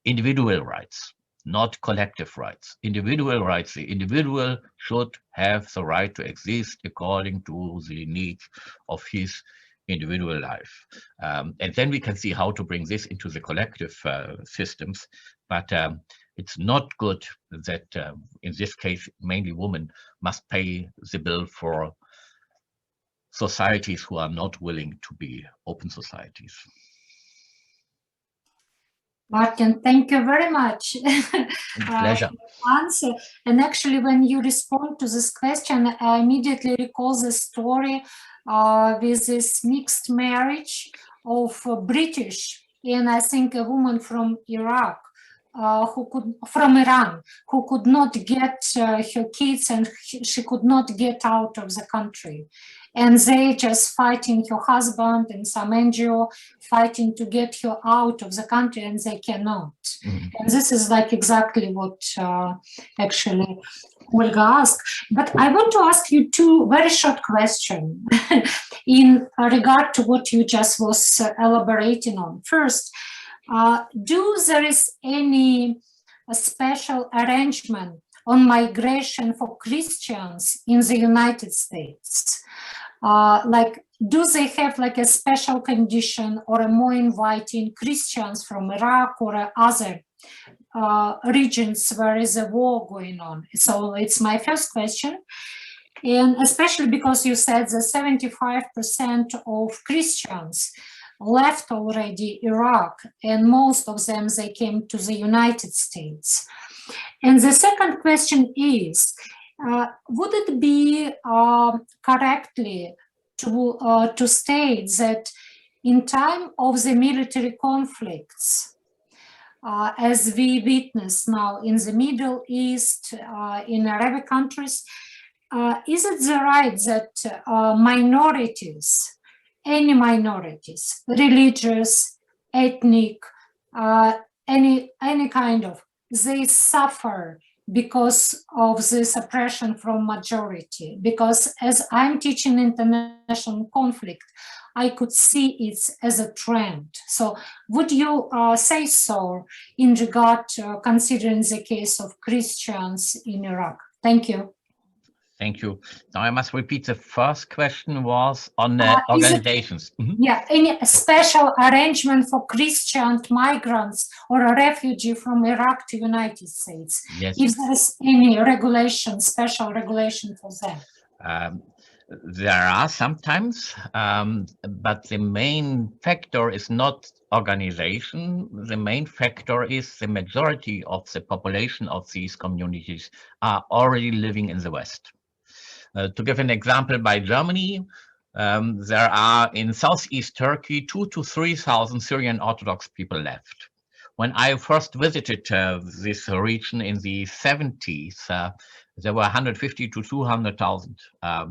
Speaker 2: Individual rights, not collective rights. Individual rights, the individual should have the right to exist according to the needs of his individual life. And then we can see how to bring this into the collective systems. But it's not good that, in this case, mainly women must pay the bill for societies who are not willing to be open societies.
Speaker 1: Martin, thank you very much.
Speaker 2: Pleasure.
Speaker 1: Answer. And actually, when you respond to this question, I immediately recall the story with this mixed marriage of British and I think a woman from Iraq, from Iran, who could not get her kids, and she could not get out of the country. And they just fighting her husband and some NGO fighting to get her out of the country, and they cannot. Mm-hmm. And this is like exactly what actually Olga asked. But I want to ask you two very short questions in regard to what you just was elaborating on. First, do there is any special arrangement on migration for Christians in the United States? Like, do they have like a special condition or a more inviting Christians from Iraq or other regions where is a war going on? So it's my first question. And especially because you said that 75% of Christians left already Iraq, and most of them, they came to the United States. And the second question is, would it be correctly to state that in time of the military conflicts, as we witness now in the Middle East, in Arabic countries, is it the right that minorities, any minorities, religious, ethnic, any kind of, they suffer because of the suppression from majority? Because as I'm teaching international conflict, I could see it as a trend. So would you say so in regard to considering the case of Christians in Iraq? Thank you.
Speaker 2: Thank you. Now I must repeat, the first question was on organizations.
Speaker 1: Yeah, any special arrangement for Christian migrants or a refugee from Iraq to United States?
Speaker 2: Yes.
Speaker 1: If there is any regulation, special regulation for them?
Speaker 2: There are sometimes, but the main factor is not organization. The main factor is the majority of the population of these communities are already living in the West. To give an example, by Germany, there are in southeast Turkey 2,000 to 3,000 Syrian Orthodox people left. When I first visited this region in the 70s, there were 150 to 200,000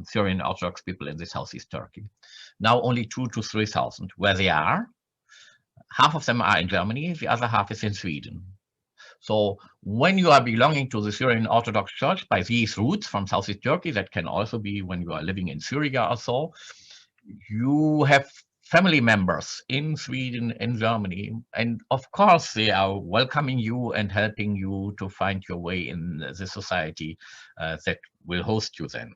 Speaker 2: Syrian Orthodox people in the southeast Turkey. Now only 2,000 to 3,000. Where they are, half of them are in Germany, the other half is in Sweden. So when you are belonging to the Syrian Orthodox Church by these roots from southeast Turkey, that can also be when you are living in Syria or so, you have family members in Sweden and Germany, and of course they are welcoming you and helping you to find your way in the society that will host you then.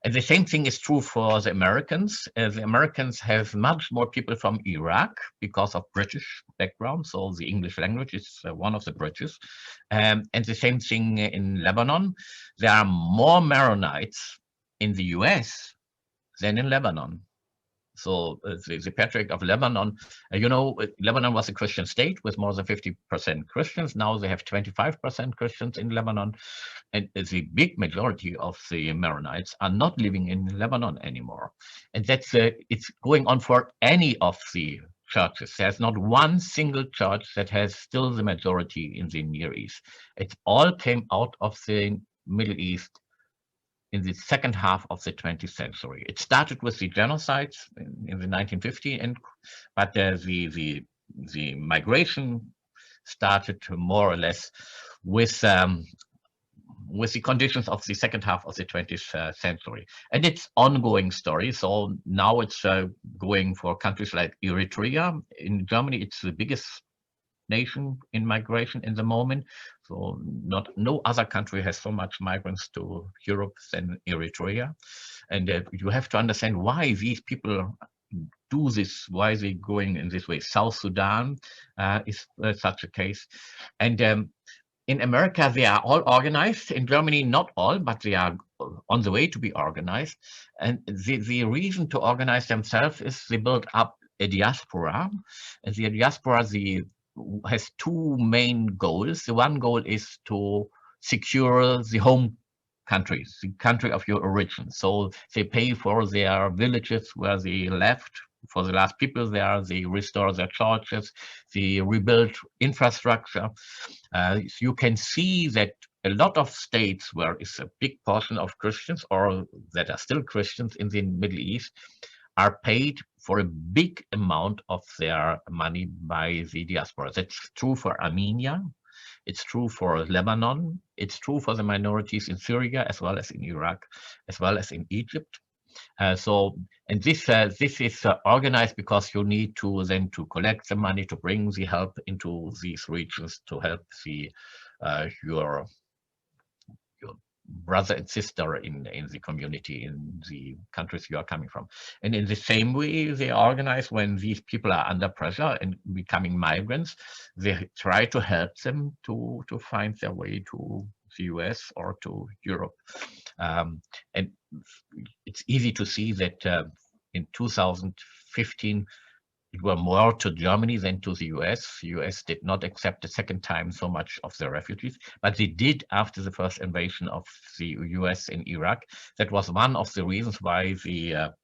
Speaker 2: And the same thing is true for the Americans. The Americans have much more people from Iraq because of British background, so the English language is one of the bridges. And the same thing in Lebanon. There are more Maronites in the US than in Lebanon. So the Patriarch of Lebanon, Lebanon was a Christian state with more than 50% Christians. Now they have 25% Christians in Lebanon. And the big majority of the Maronites are not living in Lebanon anymore. And that's it's going on for any of the churches. There's not one single church that has still the majority in the Near East. It all came out of the Middle East in the second half of the 20th century. It started with the genocides in the 1950s, but the migration started more or less with the conditions of the second half of the 20th century. And it's ongoing story. So now it's going for countries like Eritrea. In Germany, it's the biggest nation in migration in the moment. So no other country has so much migrants to Europe than Eritrea. And you have to understand why these people do this, why they're going in this way. South Sudan is such a case. And in America, they are all organized. In Germany, not all, but they are on the way to be organized. And the reason to organize themselves is they build up a diaspora. And the diaspora, has two main goals. The one goal is to secure the home country, the country of your origin. So they pay for their villages where they left, for the last people there, they restore their churches, they rebuild infrastructure. You can see that a lot of states where it's a big portion of Christians or that are still Christians in the Middle East are paid for a big amount of their money by the diaspora. That's true for Armenia, it's true for Lebanon, it's true for the minorities in Syria, as well as in Iraq, as well as in Egypt. And this is organized because you need to then to collect the money, to bring the help into these regions, to help your brother and sister in the community, in the countries you are coming from. And in the same way, they organize when these people are under pressure and becoming migrants, they try to help them to find their way to the US or to Europe. And it's easy to see that in 2015, it were more to Germany than to the US. The US did not accept a second time so much of the refugees, but they did after the first invasion of the US in Iraq. That was one of the reasons why the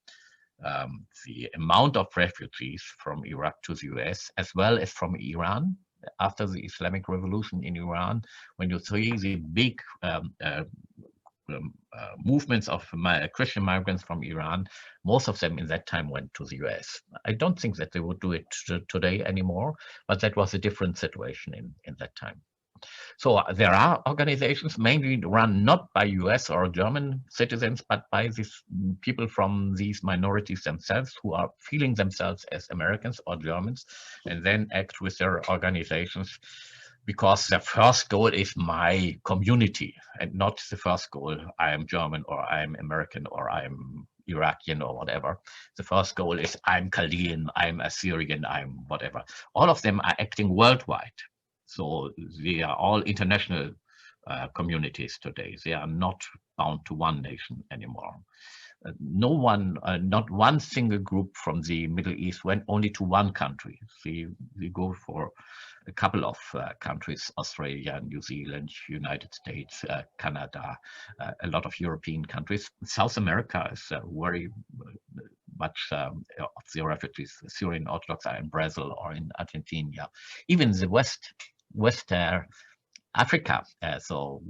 Speaker 2: amount of refugees from Iraq to the US, as well as from Iran, after the Islamic Revolution in Iran, when you see the big movements of Christian migrants from Iran, most of them in that time went to the US. I don't think that they would do it today anymore, but that was a different situation in that time. So there are organizations mainly run not by US or German citizens, but by these people from these minorities themselves who are feeling themselves as Americans or Germans, and then act with their organizations because the first goal is my community and not the first goal, I am German or I'm American or I'm Iraqian or whatever. The first goal is I'm Chaldean, I'm Assyrian, I'm whatever. All of them are acting worldwide. So they are all international communities today. They are not bound to one nation anymore. no one, not one single group from the Middle East went only to one country. They go for a couple of countries: Australia, New Zealand, United States, Canada, a lot of European countries. South America is very much of the refugees. The Syrian Orthodox are in Brazil or in Argentina. Even the West Africa, so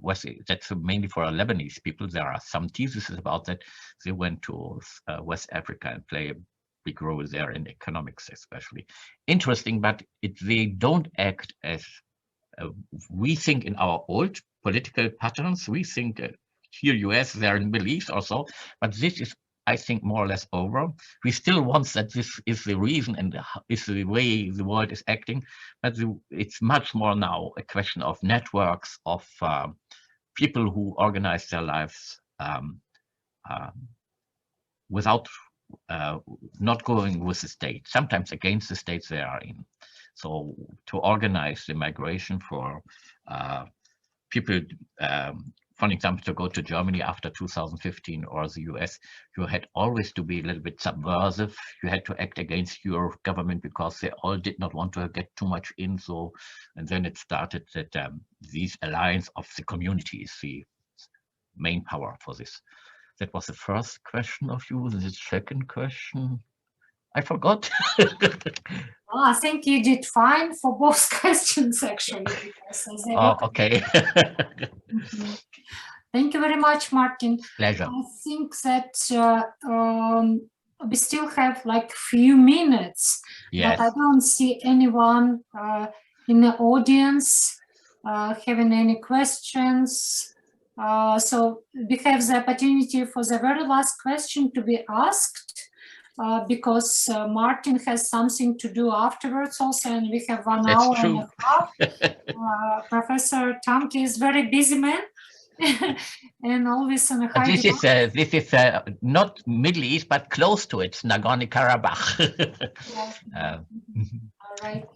Speaker 2: that's mainly for Lebanese people. There are some theses about that. They went to West Africa and play a big role there in economics, especially. Interesting, but they don't act as we think in our old political patterns. We think here US, they're in Middle East or so, but this is, I think, more or less over. We still want that this is the reason and is the way the world is acting, but it's much more now a question of networks, of people who organize their lives without not going with the state, sometimes against the states they are in. So to organize the migration for people, for example, to go to Germany after 2015 or the US, you had always to be a little bit subversive. You had to act against your government because they all did not want to get too much in. So, and then it started that these alliance of the community is the main power for this. That was the first question of you. The second question, I forgot.
Speaker 1: Well, I think you did fine for both questions, actually.
Speaker 2: Oh, okay.
Speaker 1: Thank you very much, Martin.
Speaker 2: Pleasure.
Speaker 1: I think that we still have like few minutes,
Speaker 2: Yes.
Speaker 1: but I don't see anyone in the audience having any questions. So we have the opportunity for the very last question to be asked. Because Martin has something to do afterwards also, and we have 1
Speaker 2: That's
Speaker 1: hour
Speaker 2: true.
Speaker 1: and a half. Professor Tamcke is very busy man, and always on a high.
Speaker 2: This is not Middle East, but close to it, Nagorno-Karabakh.
Speaker 1: All right.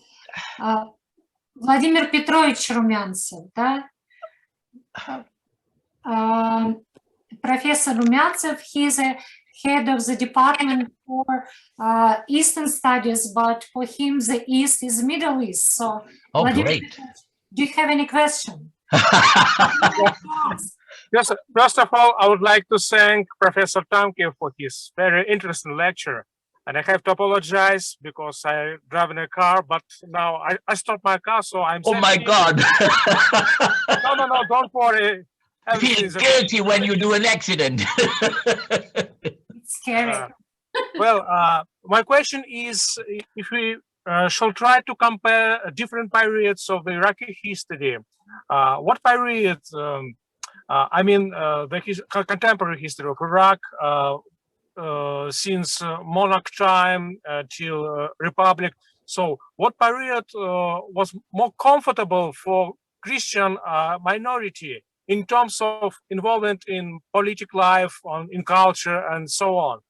Speaker 1: Vladimir Petrovich Rumyantsev, да? Professor Rumyantsev, he's a head of the department for Eastern Studies, but for him the East is Middle East. So,
Speaker 2: Oh,
Speaker 1: Vladimir,
Speaker 2: great.
Speaker 1: do you have any question?
Speaker 4: Yes, first of all, I would like to thank Professor Tamcke for his very interesting lecture. And I have to apologize because I drive in a car, but now I stopped my car, so I'm.
Speaker 2: Oh my God.
Speaker 4: No, don't worry.
Speaker 2: Feel guilty when you do an accident.
Speaker 1: It's scary.
Speaker 4: My question is, if we shall try to compare different periods of the Iraqi history, what period, the contemporary history of Iraq, since monarch time till republic, so what period was more comfortable for Christian minority in terms of involvement in political life, in culture, and so on?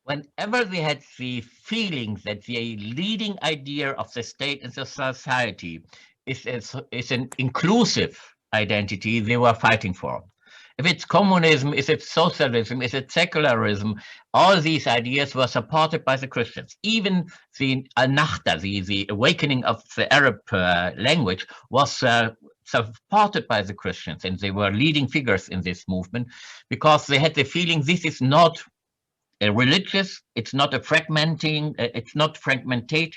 Speaker 2: Whenever they had the feeling that the leading idea of the state and the society is an inclusive identity, they were fighting for. If it's communism, is it socialism, is it secularism, all these ideas were supported by the Christians. Even the al-Nahda, the awakening of the Arab language, was supported by the Christians, and they were leading figures in this movement because they had the feeling this is not a religious, it's not a fragmenting, it's not fragmentating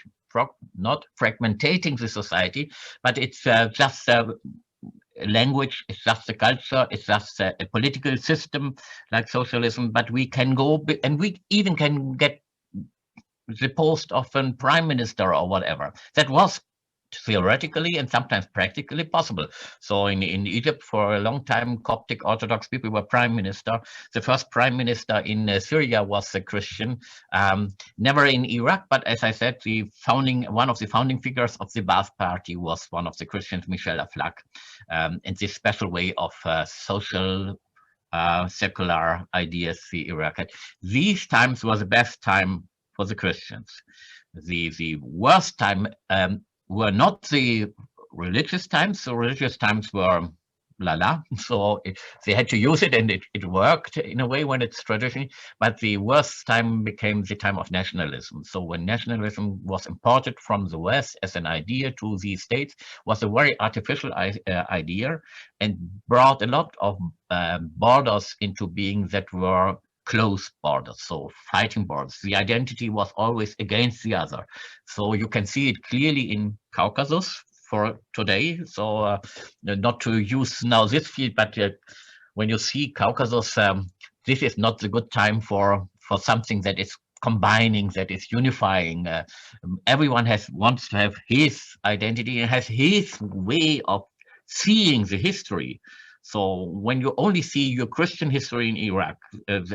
Speaker 2: the society, but it's just language, it's just a culture, it's just a political system like socialism, but we can go, and we even can get the post of a prime minister or whatever. That was theoretically and sometimes practically possible. So in Egypt for a long time, Coptic Orthodox people were prime minister. The first prime minister in Syria was a Christian, never in Iraq, but as I said, one of the founding figures of the Ba'ath Party was one of the Christians, Michel Aflaq, and this special way of social secular ideas the Iraq had. These times was the best time for the Christians. The worst time were not the religious times. The religious times were So they had to use it, and it worked in a way when it's traditional. But the worst time became the time of nationalism. So when nationalism was imported from the West as an idea to these states, was a very artificial idea, and brought a lot of borders into being that were close borders, so fighting borders. The identity was always against the other. So you can see it clearly in Caucasus for today. So not to use now this field, but when you see Caucasus, this is not the good time for something that is combining, that is unifying. Everyone wants to have his identity and has his way of seeing the history. So when you only see your Christian history in Iraq,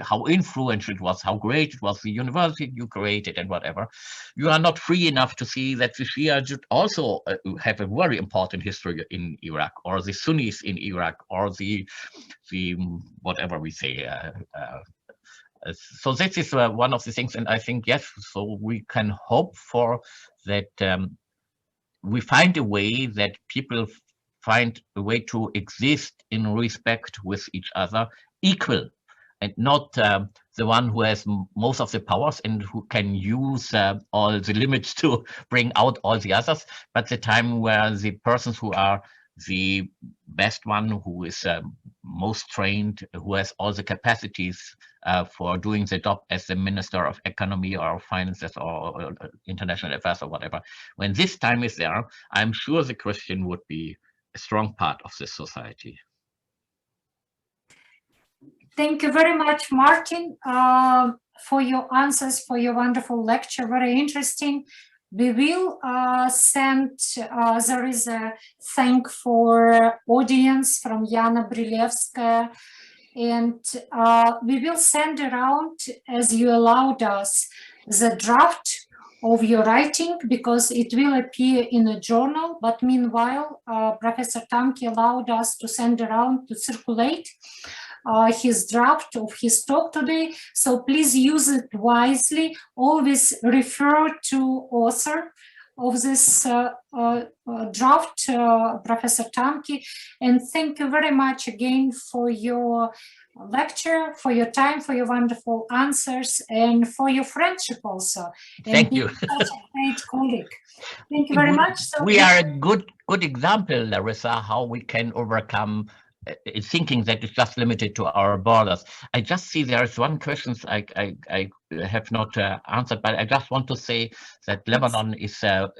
Speaker 2: how influential it was, how great it was, the university you created and whatever, you are not free enough to see that the Shia should also have a very important history in Iraq, or the Sunnis in Iraq, or the whatever we say. So this is one of the things, and I think, yes, so we can hope for that we find a way that people find a way to exist in respect with each other, equal, and not the one who has most of the powers and who can use all the limits to bring out all the others, but the time where the persons who are the best one, who is most trained, who has all the capacities for doing the job as the Minister of Economy or Finances or International Affairs or whatever. When this time is there, I'm sure the Christian would be a strong part of this society.
Speaker 1: Thank you very much, Martin, for your answers, for your wonderful lecture. Very interesting. We will send, there is a thank for audience from Yana Brilevskaya, and we will send around, as you allowed us, the draft of your writing, because it will appear in a journal. But meanwhile, Professor Tamcke allowed us to send around, to circulate his draft of his talk today. So please use it wisely. Always refer to author of this draft, Professor Tamcke. And thank you very much again for your lecture, for your time, for your wonderful answers, and for your friendship also.
Speaker 2: Thank you.
Speaker 1: Such a great colleague. Thank you very much. So
Speaker 2: we are a good example, Larisa, how we can overcome thinking that it's just limited to our borders. I just see there is one question I have not answered, but I just want to say that Lebanon is a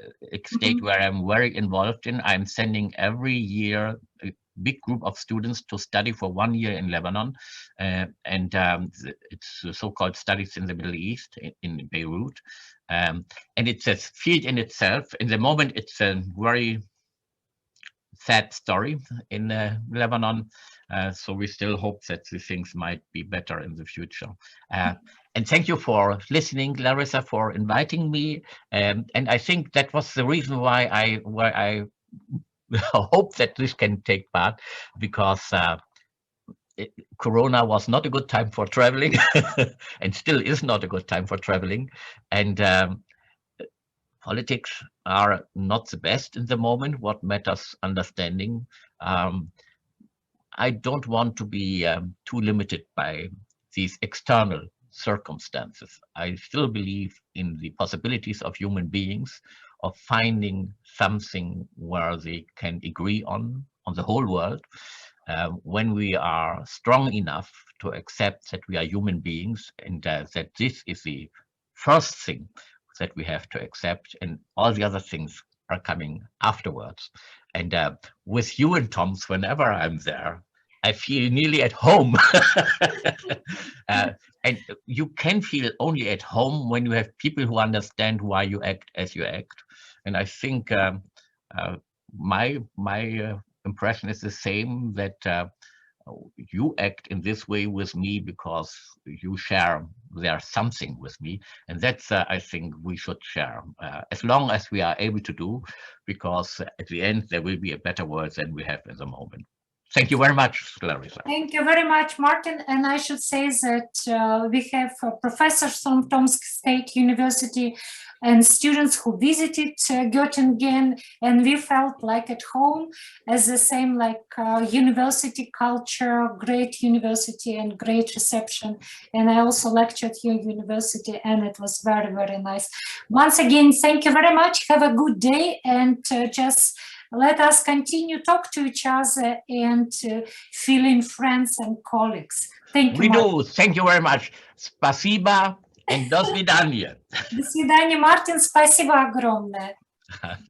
Speaker 2: state where I'm very involved in. I'm sending every year a big group of students to study for 1 year in Lebanon, and it's so-called Studies in the Middle East in Beirut, and it's a field in itself. In the moment, it's a very sad story in Lebanon, so we still hope that the things might be better in the future. And thank you for listening, Larisa, for inviting me. And I think that was the reason why I hope that this can take part, because Corona was not a good time for traveling and still is not a good time for traveling. And politics are not the best in the moment. What matters, understanding. I don't want to be too limited by these external circumstances. I still believe in the possibilities of human beings, of finding something where they can agree on the whole world. When we are strong enough to accept that we are human beings, and that this is the first thing that we have to accept, and all the other things are coming afterwards. And with you and Tomsk, whenever I'm there, I feel nearly at home. And you can feel only at home when you have people who understand why you act as you act. And I think my impression is the same, that you act in this way with me because you share there's something with me, and that's I think we should share as long as we are able to do, because at the end there will be a better world than we have at the moment. Thank you very much, Larisa.
Speaker 1: Thank you very much, Martin. And I should say that we have professors from Tomsk State University and students who visited Göttingen, and we felt like at home, as the same like university culture, great university and great reception. And I also lectured here at university, and it was very, very nice. Once again, thank you very much. Have a good day, and just let us continue talk to each other and feel in friends and colleagues. Thank you.
Speaker 2: We do. Thank you very much. Спасибо and до свидания.
Speaker 1: До свидания, Мартин. Спасибо огромное.